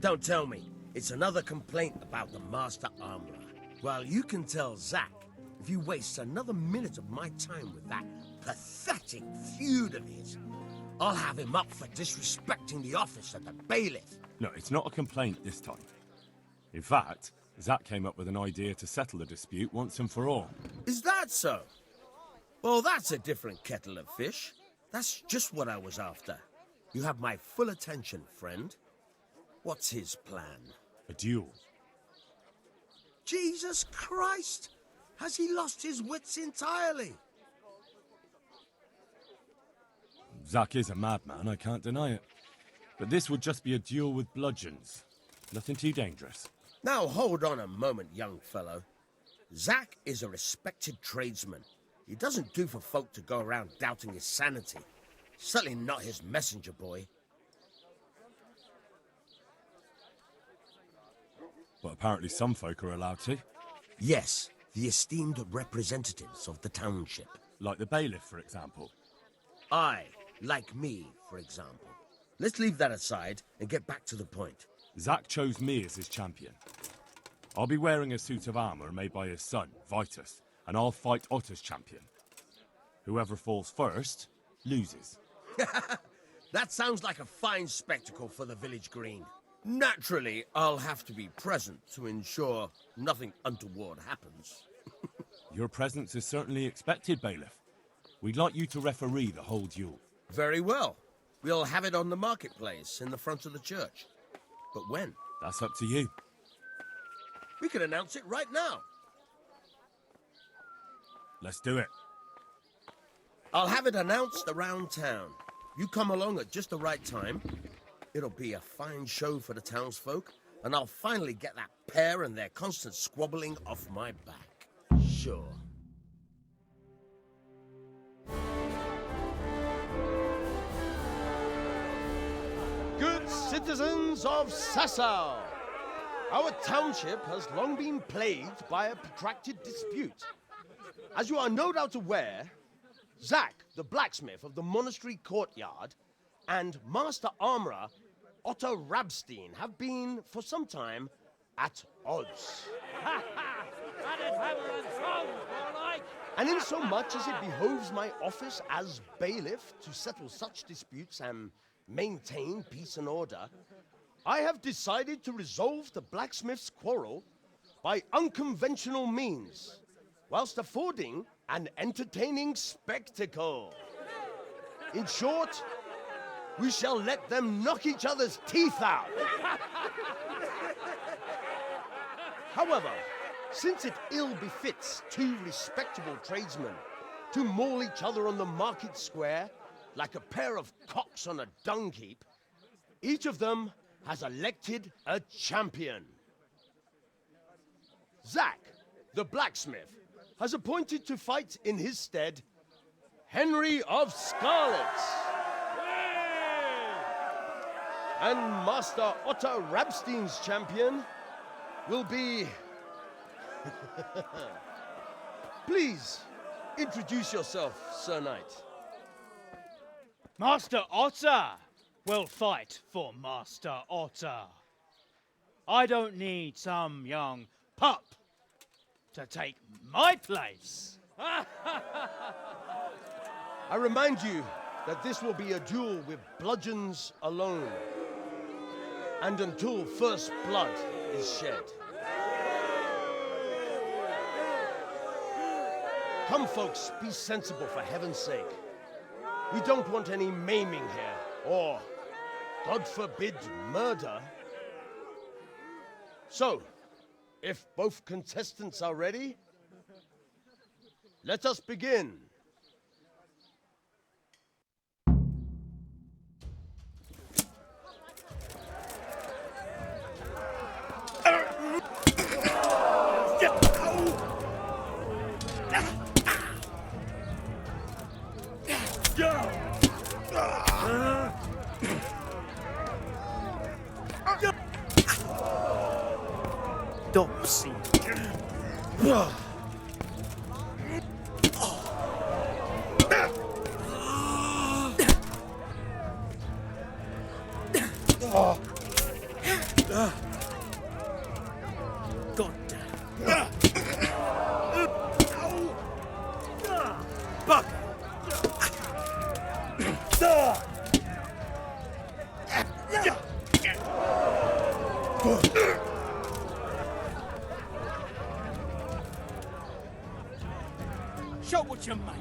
Don't tell me. It's another complaint about the Master Armorer. Well, you can tell Zack if you waste another minute of my time with that pathetic feud of his. I'll have him up for disrespecting the office of the bailiff. No, it's not a complaint this time. In fact, Zack came up with an idea to settle the dispute once and for all. Is that so? Well, that's a different kettle of fish. That's just what I was after. You have my full attention, friend. What's his plan? A duel. Jesus Christ! Has he lost his wits entirely? Zack is a madman, I can't deny it. But this would just be a duel with bludgeons. Nothing too dangerous. Now hold on a moment, young fellow. Zack is a respected tradesman. He doesn't do for folk to go around doubting his sanity. Certainly not his messenger boy. But apparently some folk are allowed to. Yes, the esteemed representatives of the township. Like the bailiff, for example. I, like me, for example. Let's leave that aside and get back to the point. Zack chose me as his champion. I'll be wearing a suit of armour made by his son, Vitus, and I'll fight Otter's champion. Whoever falls first, loses. That sounds like a fine spectacle for the village green. Naturally, I'll have to be present to ensure nothing untoward happens. Your presence is certainly expected, bailiff. We'd like you to referee the whole duel. Very well. We'll have it on the marketplace in the front of the church. But when? That's up to you. We can announce it right now. Let's do it. I'll have it announced around town. You come along at just the right time. It'll be a fine show for the townsfolk, and I'll finally get that pair and their constant squabbling off my back. Sure. Good citizens of Sasau, our township has long been plagued by a protracted dispute. As you are no doubt aware, Zack, the blacksmith of the monastery courtyard, and Master Armourer Otto Rabstein have been, for some time, at odds. And in so much as it behoves my office as bailiff to settle such disputes and maintain peace and order, I have decided to resolve the blacksmith's quarrel by unconventional means, whilst affording an entertaining spectacle. In short, we shall let them knock each other's teeth out. However, since it ill befits two respectable tradesmen to maul each other on the market square like a pair of cocks on a dung heap, each of them has elected a champion. Zack, the blacksmith, has appointed to fight in his stead Henry of Scarlet. And Master Otto Rabstein's champion will be... Please, introduce yourself, Sir Knight. Master Otter will fight for Master Otter. I don't need some young pup to take my place. I remind you that this will be a duel with bludgeons alone, and until first blood is shed. Come, folks, be sensible for heaven's sake. We don't want any maiming here, or, God forbid, murder. So, if both contestants are ready, let us begin. bugger! Show what you make.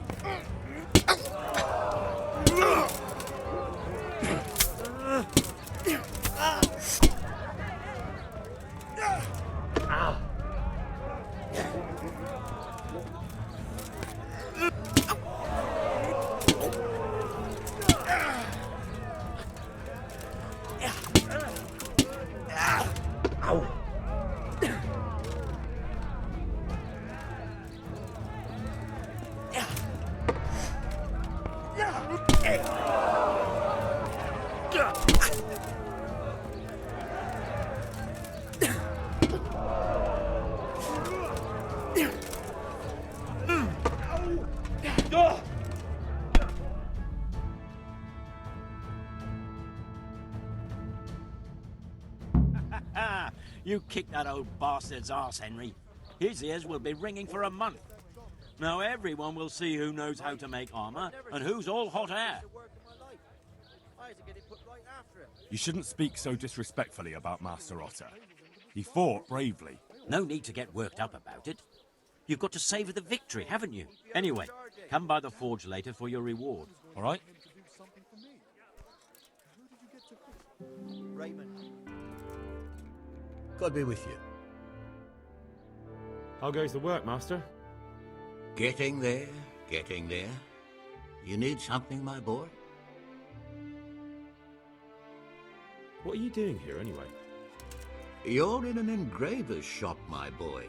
You kicked that old bastard's arse, Henry. His ears will be ringing for a month. Now everyone will see who knows how to make armor and who's all hot air. You shouldn't speak so disrespectfully about Master Otter. He fought bravely. No need to get worked up about it. You've got to savour the victory, haven't you? Anyway, come by the forge later for your reward, all right? Raymond. God be with you. How goes the work, Master? Getting there, getting there. You need something, my boy? What are you doing here, anyway? You're in an engraver's shop, my boy.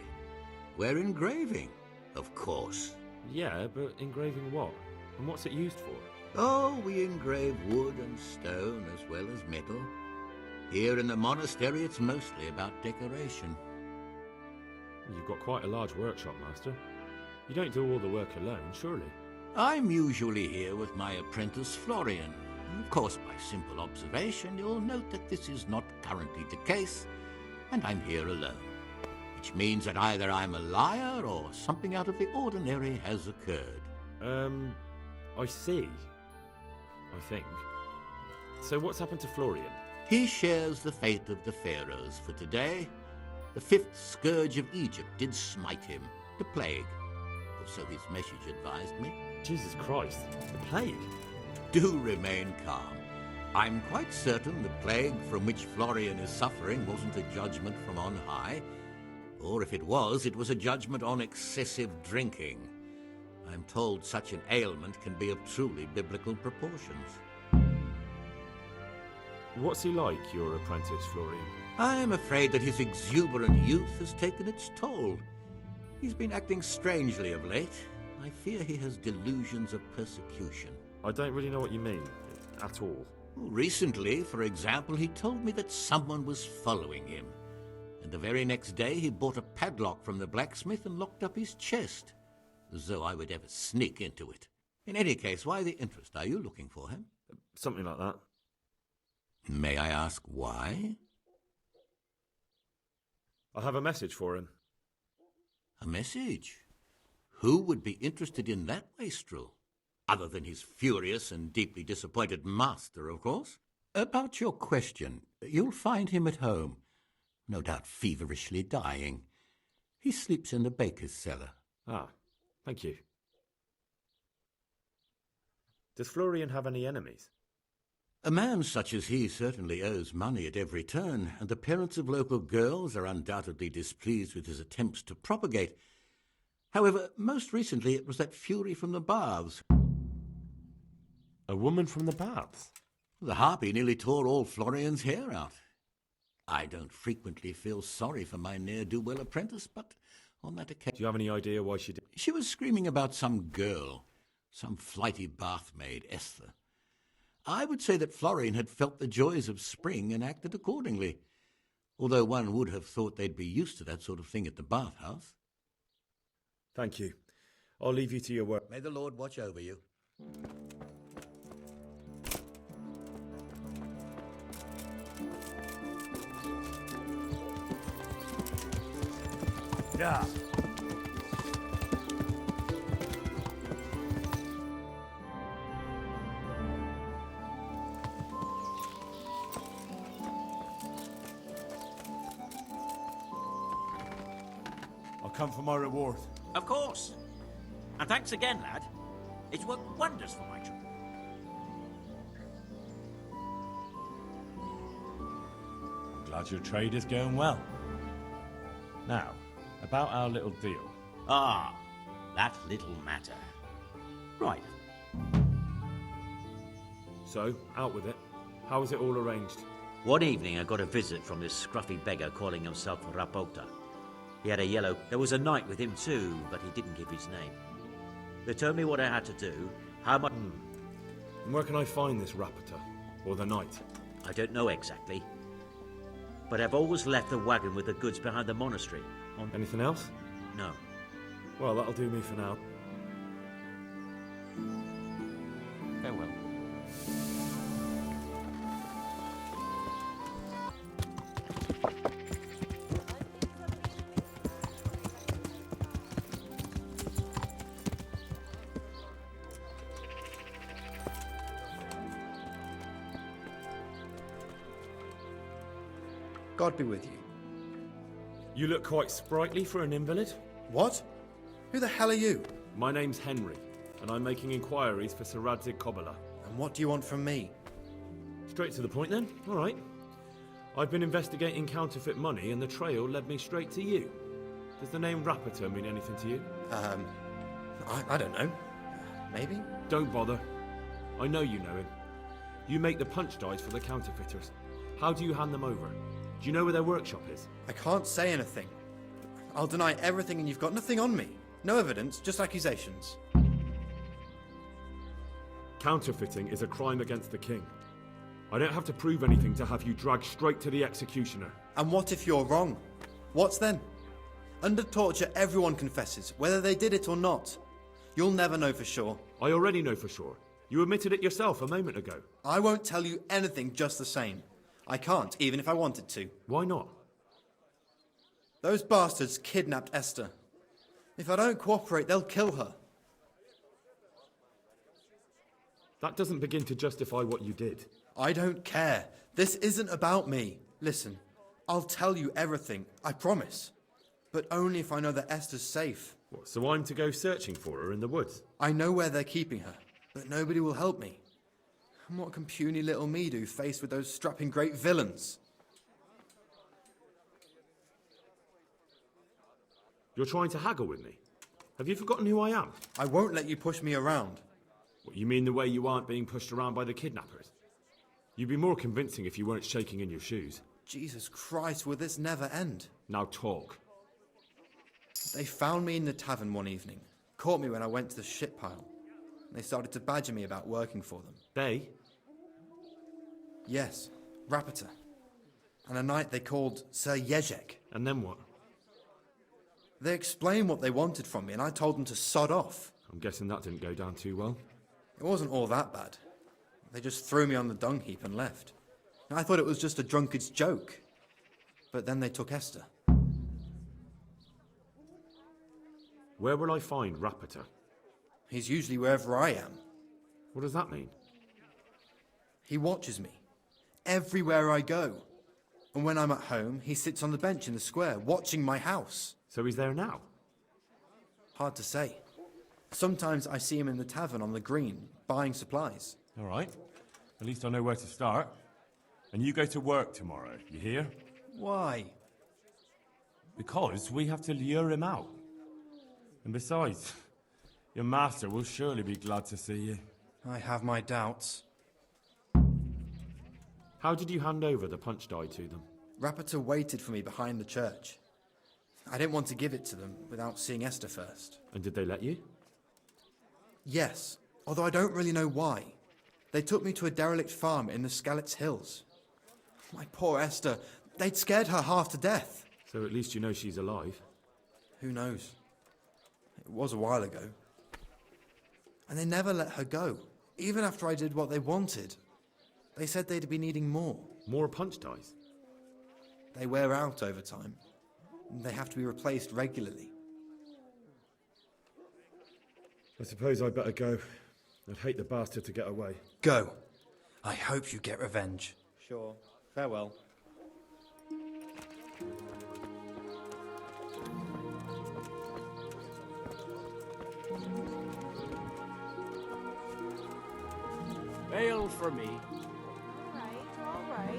We're engraving, of course. Yeah, but engraving what? And what's it used for? Oh, we engrave wood and stone as well as metal. Here in the monastery, it's mostly about decoration. You've got quite a large workshop, Master. You don't do all the work alone, surely? I'm usually here with my apprentice, Florian. Of course, by simple observation, you'll note that this is not currently the case, and I'm here alone. Which means that either I'm a liar or something out of the ordinary has occurred. I see. I think. So what's happened to Florian? He shares the fate of the pharaohs for today. The fifth scourge of Egypt did smite him, the plague. Or so his message advised me. Jesus Christ, the plague? Do remain calm. I'm quite certain the plague from which Florian is suffering wasn't a judgment from on high. Or if it was a judgment on excessive drinking. I'm told such an ailment can be of truly biblical proportions. What's he like, your apprentice, Florian? I'm afraid that his exuberant youth has taken its toll. He's been acting strangely of late. I fear he has delusions of persecution. I don't really know what you mean, at all. Recently, for example, he told me that someone was following him. And the very next day he bought a padlock from the blacksmith and locked up his chest. As though I would ever sneak into it. In any case, why the interest? Are you looking for him? Something like that. May I ask why? I have a message for him. A message? Who would be interested in that wastrel? Other than his furious and deeply disappointed master, of course. About your question, you'll find him at home. No doubt feverishly dying. He sleeps in the baker's cellar. Ah, thank you. Does Florian have any enemies? A man such as he certainly owes money at every turn, and the parents of local girls are undoubtedly displeased with his attempts to propagate. However, most recently it was that fury from the baths. A woman from the baths? The harpy nearly tore all Florian's hair out. I don't frequently feel sorry for my ne'er-do-well apprentice, but on that occasion... Do you have any idea why she did? She was screaming about some girl, some flighty bathmaid, Esther. I would say that Florian had felt the joys of spring and acted accordingly, although one would have thought they'd be used to that sort of thing at the bathhouse. Thank you. I'll leave you to your work. May the Lord watch over you. Yeah. come for my reward. Of course. And thanks again, lad. It's worked wonders for my trouble. Glad your trade is going well. Now, about our little deal. Ah, that little matter. Right. So, out with it. How was it all arranged? One evening I got a visit from this scruffy beggar calling himself Rapota. He had a yellow... There was a knight with him too, but he didn't give his name. They told me what I had to do, how much... And where can I find this Rapota? Or the knight? I don't know exactly. But I've always left the wagon with the goods behind the monastery. Anything else? No. Well, that'll do me for now. Farewell. God be with you. You look quite sprightly for an invalid. What? Who the hell are you? My name's Henry, and I'm making inquiries for Sir Radzig Kobyla. And what do you want from me? Straight to the point then. All right. I've been investigating counterfeit money, and the trail led me straight to you. Does the name Rapota mean anything to you? I don't know. Maybe? Don't bother. I know you know him. You make the punch dies for the counterfeiters. How do you hand them over? Do you know where their workshop is? I can't say anything. I'll deny everything and you've got nothing on me. No evidence, just accusations. Counterfeiting is a crime against the king. I don't have to prove anything to have you dragged straight to the executioner. And what if you're wrong? What's then? Under torture, everyone confesses, whether they did it or not. You'll never know for sure. I already know for sure. You admitted it yourself a moment ago. I won't tell you anything just the same. I can't, even if I wanted to. Why not? Those bastards kidnapped Esther. If I don't cooperate, they'll kill her. That doesn't begin to justify what you did. I don't care. This isn't about me. Listen, I'll tell you everything, I promise. But only if I know that Esther's safe. What, so I'm to go searching for her in the woods? I know where they're keeping her, but nobody will help me. And what can puny little me do faced with those strapping great villains? You're trying to haggle with me? Have you forgotten who I am? I won't let you push me around. What, you mean the way you aren't being pushed around by the kidnappers? You'd be more convincing if you weren't shaking in your shoes. Jesus Christ, will this never end? Now talk. They found me in the tavern one evening, caught me when I went to the shit pile. They started to badger me about working for them. They? Yes, Rapota. And a knight they called Sir Jezek. And then what? They explained what they wanted from me, and I told them to sod off. I'm guessing that didn't go down too well. It wasn't all that bad. They just threw me on the dung heap and left. I thought it was just a drunkard's joke. But then they took Esther. Where will I find Rapota? He's usually wherever I am. What does that mean? He watches me. Everywhere I go. And when I'm at home, he sits on the bench in the square, watching my house. So he's there now? Hard to say. Sometimes I see him in the tavern on the green, buying supplies. All right. At least I know where to start. And you go to work tomorrow, you hear? Why? Because we have to lure him out. And besides, your master will surely be glad to see you. I have my doubts. How did you hand over the punch die to them? Rapota waited for me behind the church. I didn't want to give it to them without seeing Esther first. And did they let you? Yes, although I don't really know why. They took me to a derelict farm in the Skalitz Hills. My poor Esther, they'd scared her half to death. So at least you know she's alive. Who knows? It was a while ago. And they never let her go, even after I did what they wanted. They said they'd be needing more. More punch dies? They wear out over time. They have to be replaced regularly. I suppose I'd better go. I'd hate the bastard to get away. Go. I hope you get revenge. Sure. Farewell. Ale for me. All right.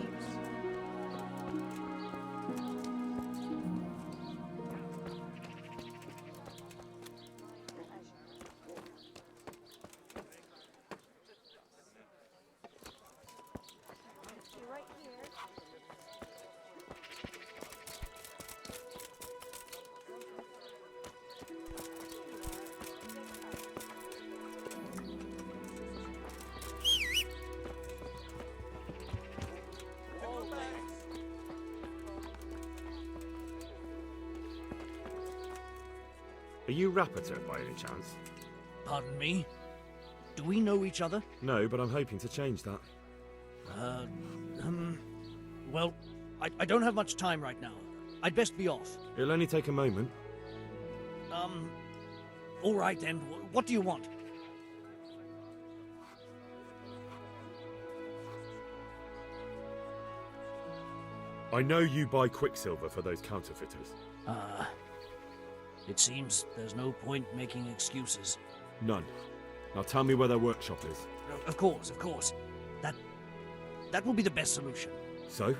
Right here. Are you Rapiter by any chance? Pardon me? Do we know each other? No, but I'm hoping to change that. Well, I don't have much time right now. I'd best be off. It'll only take a moment. All right then. What do you want? I know you buy Quicksilver for those counterfeiters. It seems there's no point making excuses. None. Now tell me where their workshop is. Of course. That will be the best solution. So?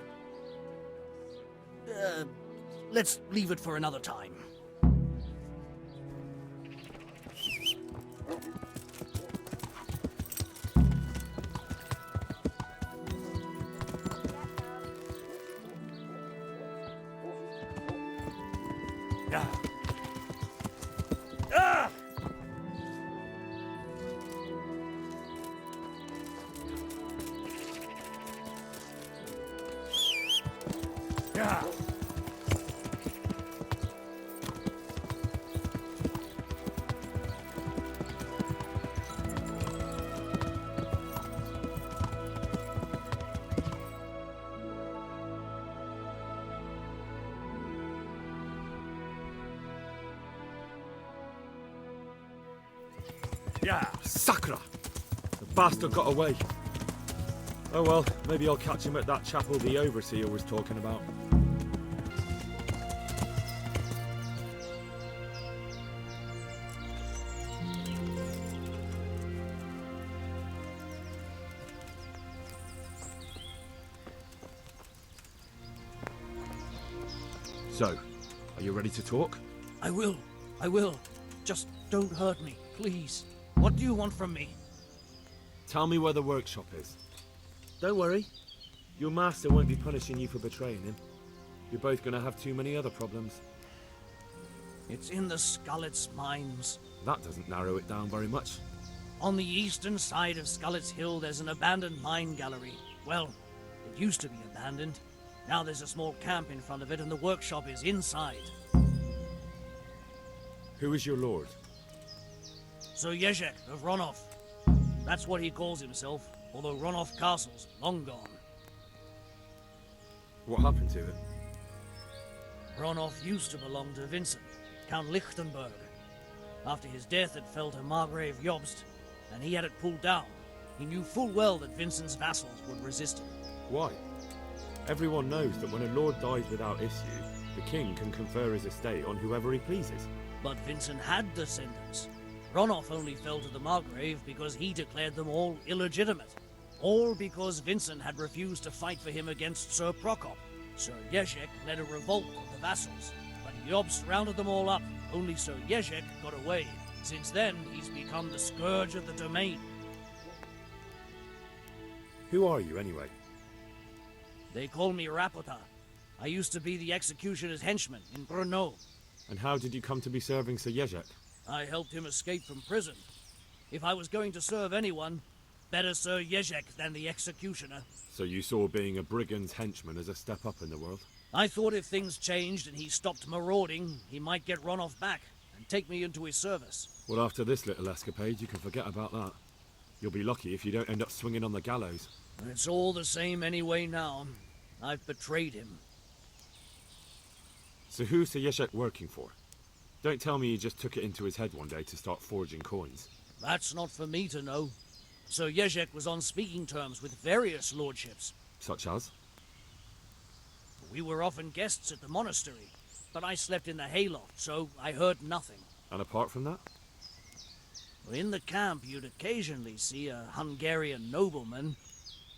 Let's leave it for another time. Yeah. Ah! Yeah. Yeah. Sakra! The bastard got away. Oh well, maybe I'll catch him at that chapel the overseer was talking about. So, are you ready to talk? I will. Just don't hurt me, please. What do you want from me? Tell me where the workshop is. Don't worry. Your master won't be punishing you for betraying him. You're both gonna have too many other problems. It's in the Skullet's mines. That doesn't narrow it down very much. On the eastern side of Skullet's Hill, there's an abandoned mine gallery. Well, it used to be abandoned. Now there's a small camp in front of it, and the workshop is inside. Who is your lord? Sir Yezhek of Ronov. That's what he calls himself, although Ronov Castle's long gone. What happened to it? Ronov used to belong to Vincent, Count Lichtenberg. After his death, it fell to Margrave Jobst, and he had it pulled down. He knew full well that Vincent's vassals would resist him. Why? Everyone knows that when a lord dies without issue, the king can confer his estate on whoever he pleases. But Vincent had descendants. Ronov only fell to the Margrave because he declared them all illegitimate. All because Vincent had refused to fight for him against Sir Prokop. Sir Yezhek led a revolt of the vassals, but Jobst rounded them all up. Only Sir Yezhek got away. Since then, he's become the scourge of the domain. Who are you, anyway? They call me Rapota. I used to be the executioner's henchman in Brno. And how did you come to be serving Sir Yezhek? I helped him escape from prison. If I was going to serve anyone, better Sir Yezhek than the executioner. So you saw being a brigand's henchman as a step up in the world? I thought if things changed and he stopped marauding, he might get Ronov back and take me into his service. Well, after this little escapade, you can forget about that. You'll be lucky if you don't end up swinging on the gallows. It's all the same anyway now. I've betrayed him. So who's Sir Yezhek working for? Don't tell me he just took it into his head one day to start forging coins. That's not for me to know. Sir Yezhek was on speaking terms with various lordships. Such as? We were often guests at the monastery, but I slept in the hayloft, so I heard nothing. And apart from that? In the camp, you'd occasionally see a Hungarian nobleman,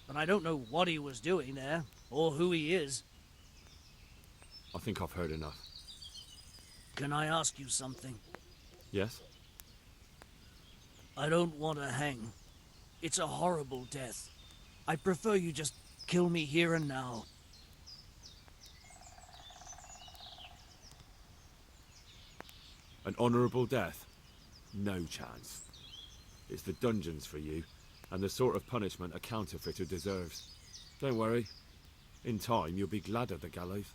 but I don't know what he was doing there, or who he is. I think I've heard enough. Can I ask you something? Yes? I don't want to hang. It's a horrible death. I prefer you just kill me here and now. An honourable death? No chance. It's the dungeons for you, and the sort of punishment a counterfeiter deserves. Don't worry. In time, you'll be glad of the gallows.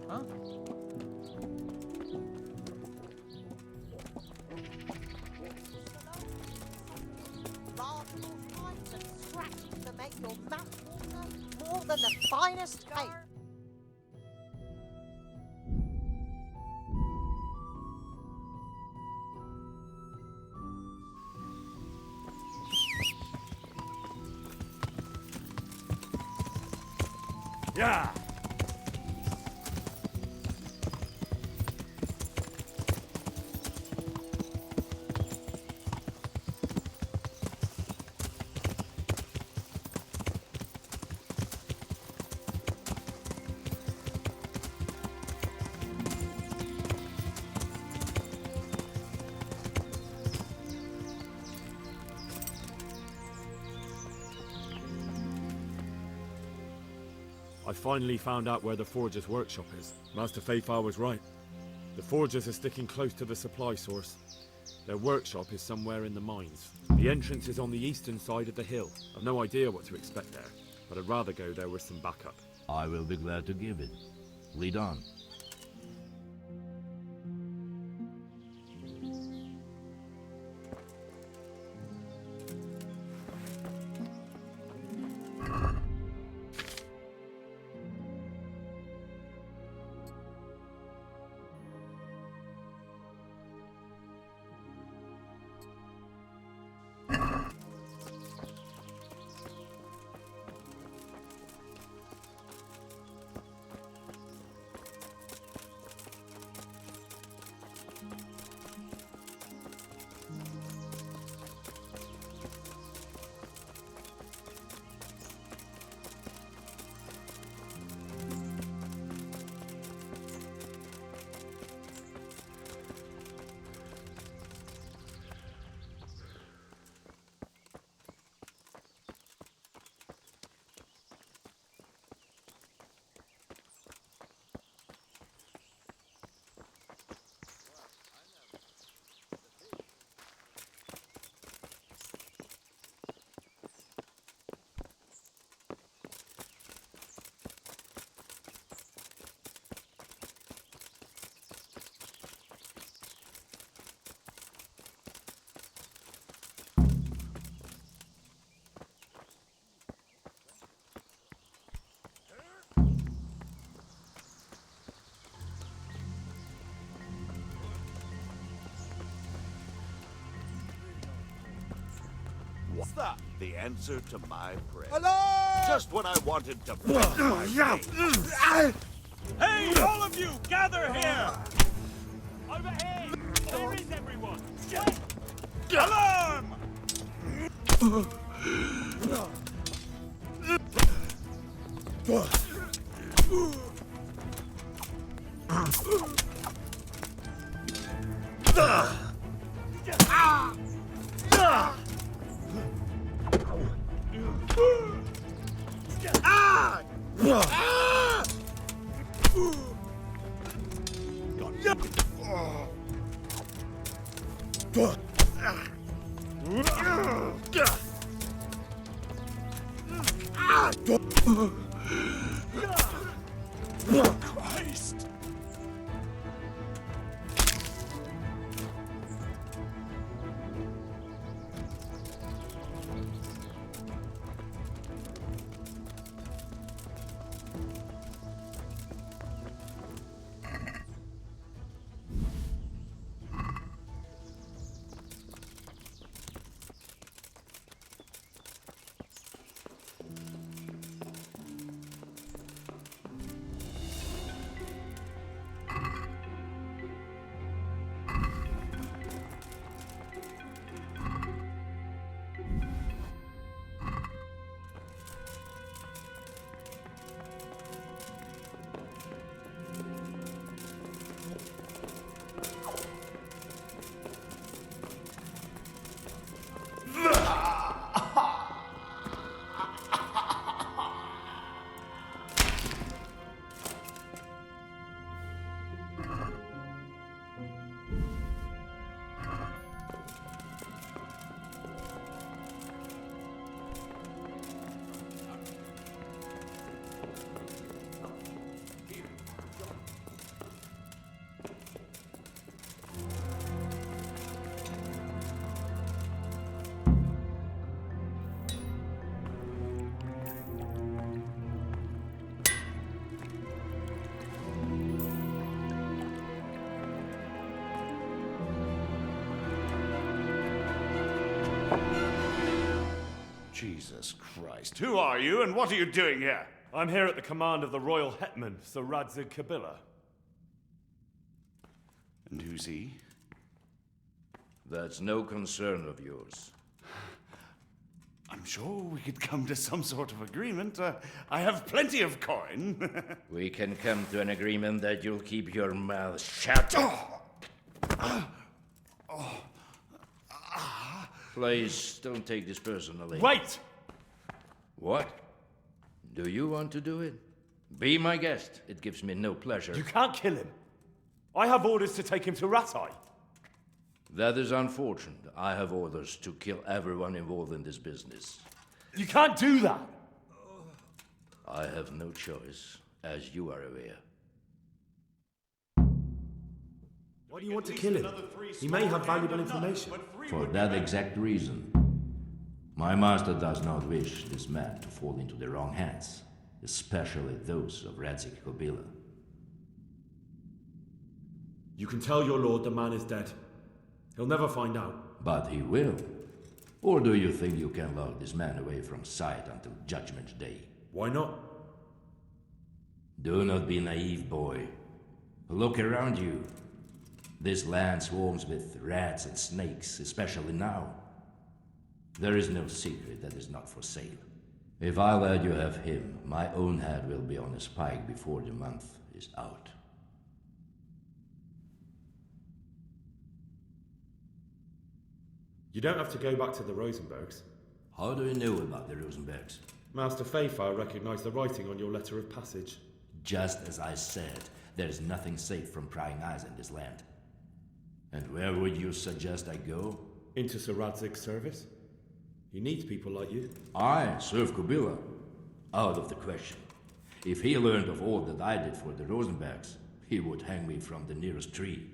Huh? Fights and scratches to make your mouth water more than the finest cake. Yeah! I finally found out where the Forger's workshop is. Master Faithfar was right. The Forgers are sticking close to the supply source. Their workshop is somewhere in the mines. The entrance is on the eastern side of the hill. I've no idea what to expect there, but I'd rather go there with some backup. I will be glad to give it. Lead on. What's that? The answer to my prayer. Hello! Just when I wanted to break my face. Hey, all of you, gather here! Over here! Where is everyone? Alarm! Christ! Jesus Christ. Who are you and what are you doing here? I'm here at the command of the royal hetman, Sir Radzig Kabila. And who's he? That's no concern of yours. I'm sure we could come to some sort of agreement. I have plenty of coin. We can come to an agreement that you'll keep your mouth shut. Please, don't take this personally. Wait! What? Do you want to do it? Be my guest. It gives me no pleasure. You can't kill him. I have orders to take him to Ratai. That is unfortunate. I have orders to kill everyone involved in this business. You can't do that! I have no choice, as you are aware. Why do you want to kill him? He may have valuable information. For that exact reason. My master does not wish this man to fall into the wrong hands, especially those of Radzig Kabila. You can tell your lord the man is dead. He'll never find out. But he will. Or do you think you can lock this man away from sight until Judgment Day? Why not? Do not be naive, boy. Look around you. This land swarms with rats and snakes, especially now. There is no secret that is not for sale. If I let you have him, my own head will be on a spike before the month is out. You don't have to go back to the Rosenbergs. How do you know about the Rosenbergs? Master Fayfire recognized the writing on your letter of passage. Just as I said, there is nothing safe from prying eyes in this land. And where would you suggest I go? Into Sir Radzig's service. He needs people like you. I serve Kabila. Out of the question. If he learned of all that I did for the Rosenbergs, he would hang me from the nearest tree.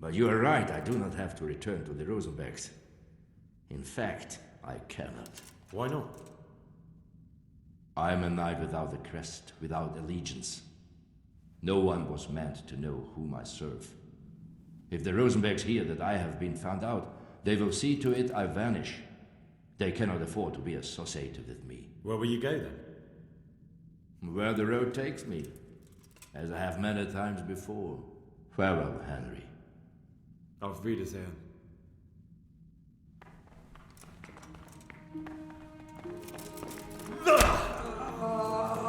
But you are right, I do not have to return to the Rosenbergs. In fact, I cannot. Why not? I am a knight without a crest, without allegiance. No one was meant to know whom I serve. If the Rosenbergs hear that I have been found out, they will see to it I vanish. They cannot afford to be associated with me. Where will you go then? Where the road takes me, as I have many times before. Farewell, Henry. Auf Wiedersehen.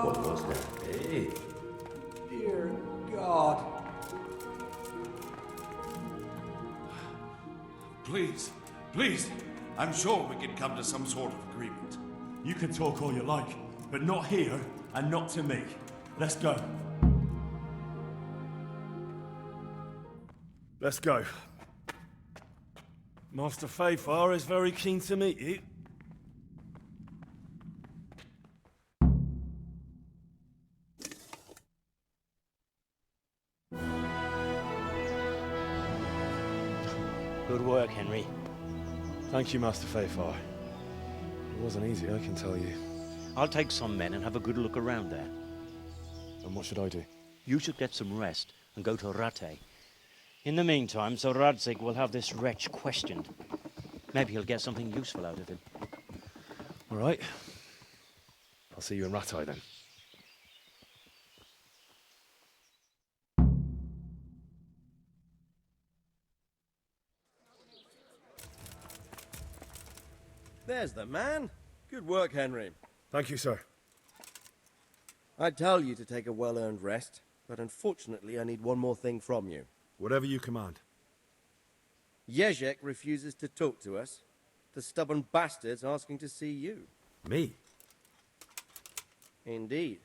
What was that? Hey! Dear God. Please, please. I'm sure we can come to some sort of agreement. You can talk all you like, but not here and not to me. Let's go. Let's go. Master Fayfire is very keen to meet you. Good work, Henry. Thank you, Master Fayfire. It wasn't easy, I can tell you. I'll take some men and have a good look around there. And what should I do? You should get some rest and go to Rattay. In the meantime, Sir Radzig will have this wretch questioned. Maybe he'll get something useful out of him. All right. I'll see you in Rattay then. There's the man. Good work, Henry. Thank you, sir. I'd tell you to take a well-earned rest, but unfortunately I need one more thing from you. Whatever you command. Jezek refuses to talk to us. The stubborn bastard's asking to see you. Me? Indeed.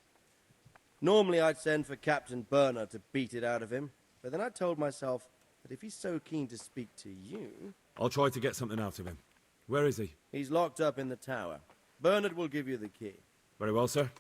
Normally I'd send for Captain Burner to beat it out of him, but then I told myself that if he's so keen to speak to you... I'll try to get something out of him. Where is he? He's locked up in the tower. Bernard will give you the key. Very well, sir.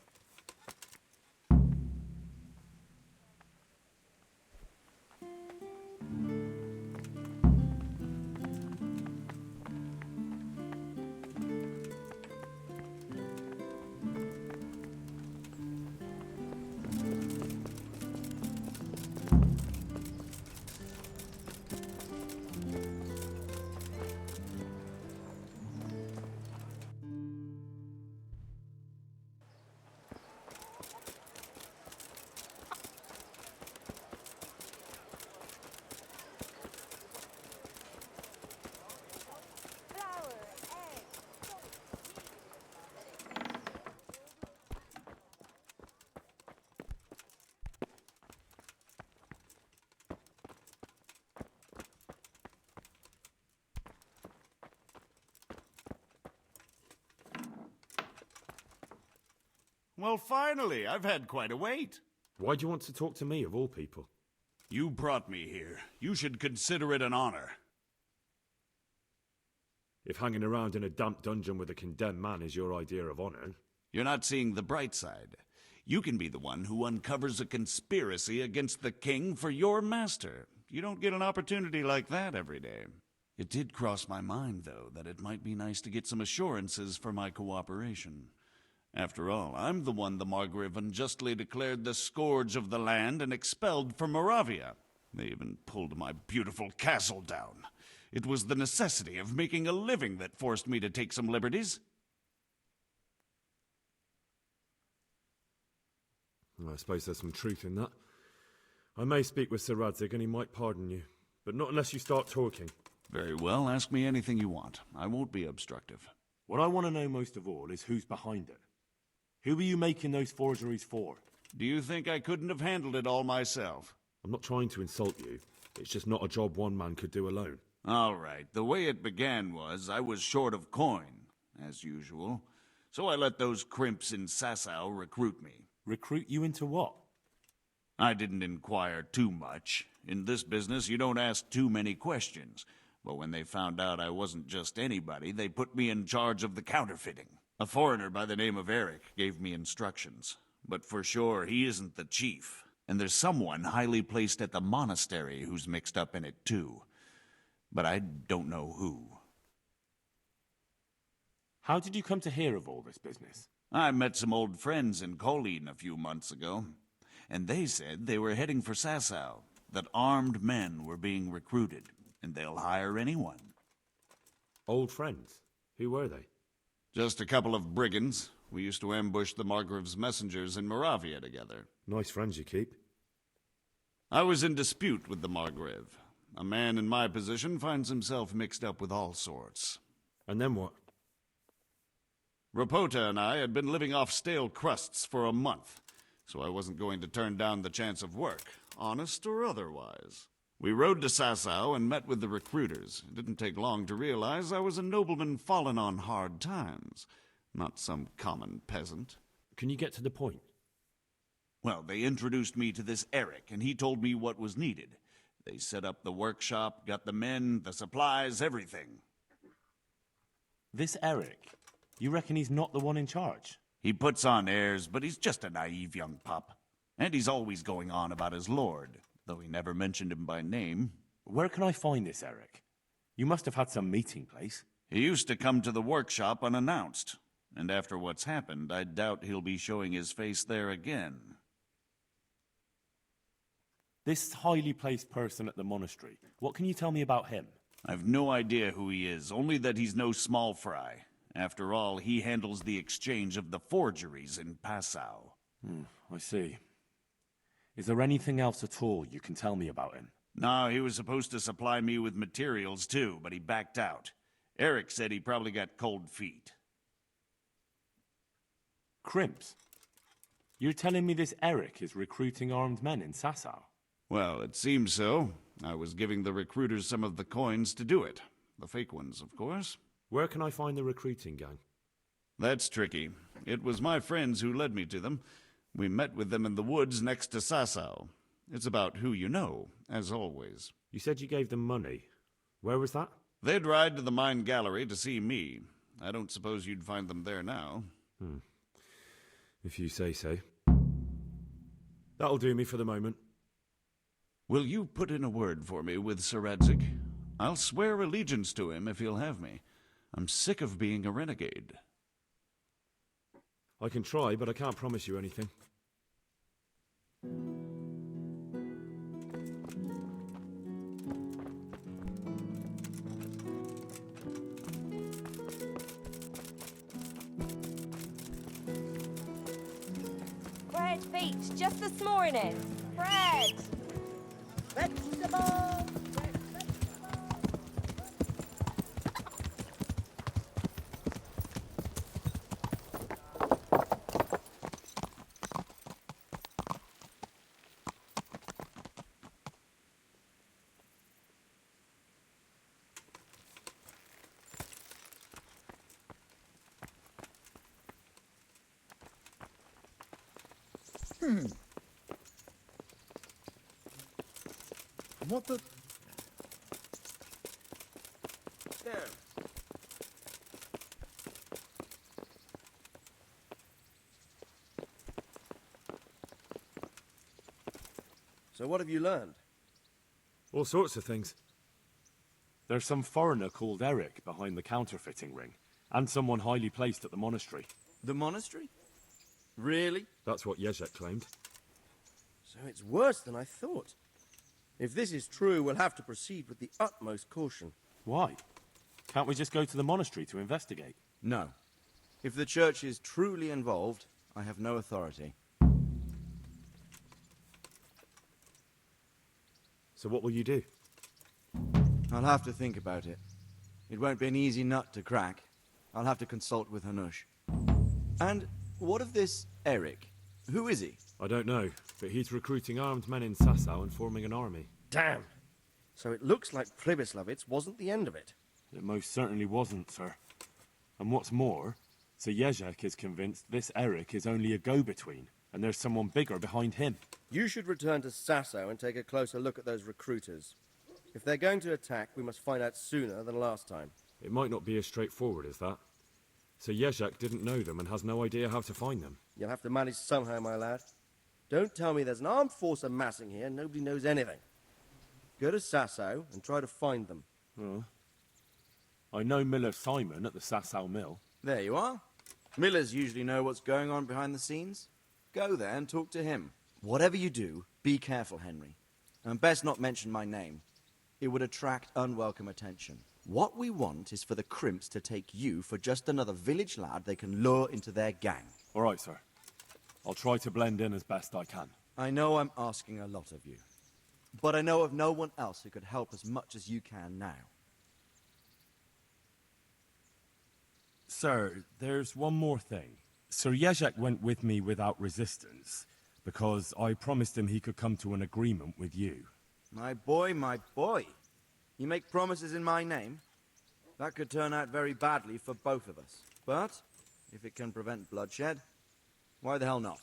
Well, finally, I've had quite a wait. Why do you want to talk to me, of all people? You brought me here. You should consider it an honor. If hanging around in a damp dungeon with a condemned man is your idea of honor... You're not seeing the bright side. You can be the one who uncovers a conspiracy against the king for your master. You don't get an opportunity like that every day. It did cross my mind, though, that it might be nice to get some assurances for my cooperation. After all, I'm the one the Margrave unjustly declared the scourge of the land and expelled from Moravia. They even pulled my beautiful castle down. It was the necessity of making a living that forced me to take some liberties. I suppose there's some truth in that. I may speak with Sir Radzig and he might pardon you, but not unless you start talking. Very well, ask me anything you want. I won't be obstructive. What I want to know most of all is who's behind it. Who are you making those forgeries for? Do you think I couldn't have handled it all myself? I'm not trying to insult you. It's just not a job one man could do alone. All right, the way it began was I was short of coin, as usual. So I let those crimps in Sasau recruit me. Recruit you into what? I didn't inquire too much. In this business, you don't ask too many questions. But when they found out I wasn't just anybody, they put me in charge of the counterfeiting. A foreigner by the name of Eric gave me instructions. But for sure, he isn't the chief. And there's someone highly placed at the monastery who's mixed up in it too. But I don't know who. How did you come to hear of all this business? I met some old friends in Colleen a few months ago, and they said they were heading for Sasau, that armed men were being recruited, and they'll hire anyone. Old friends? Who were they? Just a couple of brigands. We used to ambush the Margrave's messengers in Moravia together. Nice friends you keep. I was in dispute with the Margrave. A man in my position finds himself mixed up with all sorts. And then what? Rapota and I had been living off stale crusts for a month, so I wasn't going to turn down the chance of work, honest or otherwise. We rode to Sasau and met with the recruiters. It didn't take long to realize I was a nobleman fallen on hard times, not some common peasant. Can you get to the point? Well, they introduced me to this Eric, and he told me what was needed. They set up the workshop, got the men, the supplies, everything. This Eric? You reckon he's not the one in charge? He puts on airs, but he's just a naive young pup. And he's always going on about his lord, though he never mentioned him by name. Where can I find this Eric? You must have had some meeting place. He used to come to the workshop unannounced. And after what's happened, I doubt he'll be showing his face there again. This highly placed person at the monastery, what can you tell me about him? I've no idea who he is, only that he's no small fry. After all, he handles the exchange of the forgeries in Passau. I see. Is there anything else at all you can tell me about him? No, he was supposed to supply me with materials too, but he backed out. Eric said he probably got cold feet. Crimps? You're telling me this Eric is recruiting armed men in Sasau? Well, it seems so. I was giving the recruiters some of the coins to do it. The fake ones, of course. Where can I find the recruiting gang? That's tricky. It was my friends who led me to them. We met with them in the woods next to Sasau. It's about who you know, as always. You said you gave them money. Where was that? They'd ride to the mine gallery to see me. I don't suppose you'd find them there now. If you say so. That'll do me for the moment. Will you put in a word for me with Sir Radzig? I'll swear allegiance to him if he'll have me. I'm sick of being a renegade. I can try, but I can't promise you anything. Bread baked just this morning. Bread! Vegetables! What the... There. So what have you learned? All sorts of things. There's some foreigner called Eric behind the counterfeiting ring, and someone highly placed at the monastery. The monastery? Really? That's what Jezek claimed. So it's worse than I thought. If this is true, we'll have to proceed with the utmost caution. Why? Can't we just go to the monastery to investigate? No. If the church is truly involved, I have no authority. So what will you do? I'll have to think about it. It won't be an easy nut to crack. I'll have to consult with Hanush. And what of this Eric? Who is he? I don't know, but he's recruiting armed men in Sasau and forming an army. Damn! So it looks like Pribyslavitz wasn't the end of it. It most certainly wasn't, sir. And what's more, Sir Jezek is convinced this Eric is only a go-between, and there's someone bigger behind him. You should return to Sasau and take a closer look at those recruiters. If they're going to attack, we must find out sooner than last time. It might not be as straightforward as that. Sir Jezek didn't know them and has no idea how to find them. You'll have to manage somehow, my lad. Don't tell me there's an armed force amassing here and nobody knows anything. Go to Sasau and try to find them. Oh. I know Miller Simon at the Sasau mill. There you are. Millers usually know what's going on behind the scenes. Go there and talk to him. Whatever you do, be careful, Henry. And best not mention my name. It would attract unwelcome attention. What we want is for the crimps to take you for just another village lad they can lure into their gang. All right, sir. I'll try to blend in as best I can. I know I'm asking a lot of you, but I know of no one else who could help as much as you can now. Sir, there's one more thing. Sir Jezek went with me without resistance, because I promised him he could come to an agreement with you. My boy, my boy. You make promises in my name? That could turn out very badly for both of us. But, if it can prevent bloodshed, why the hell not?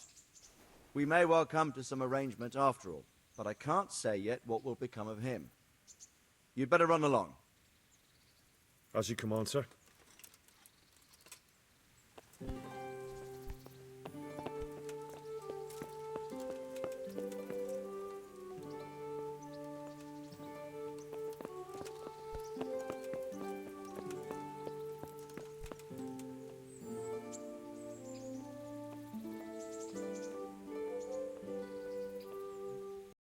We may well come to some arrangement after all, but I can't say yet what will become of him. You'd better run along. As you command, sir.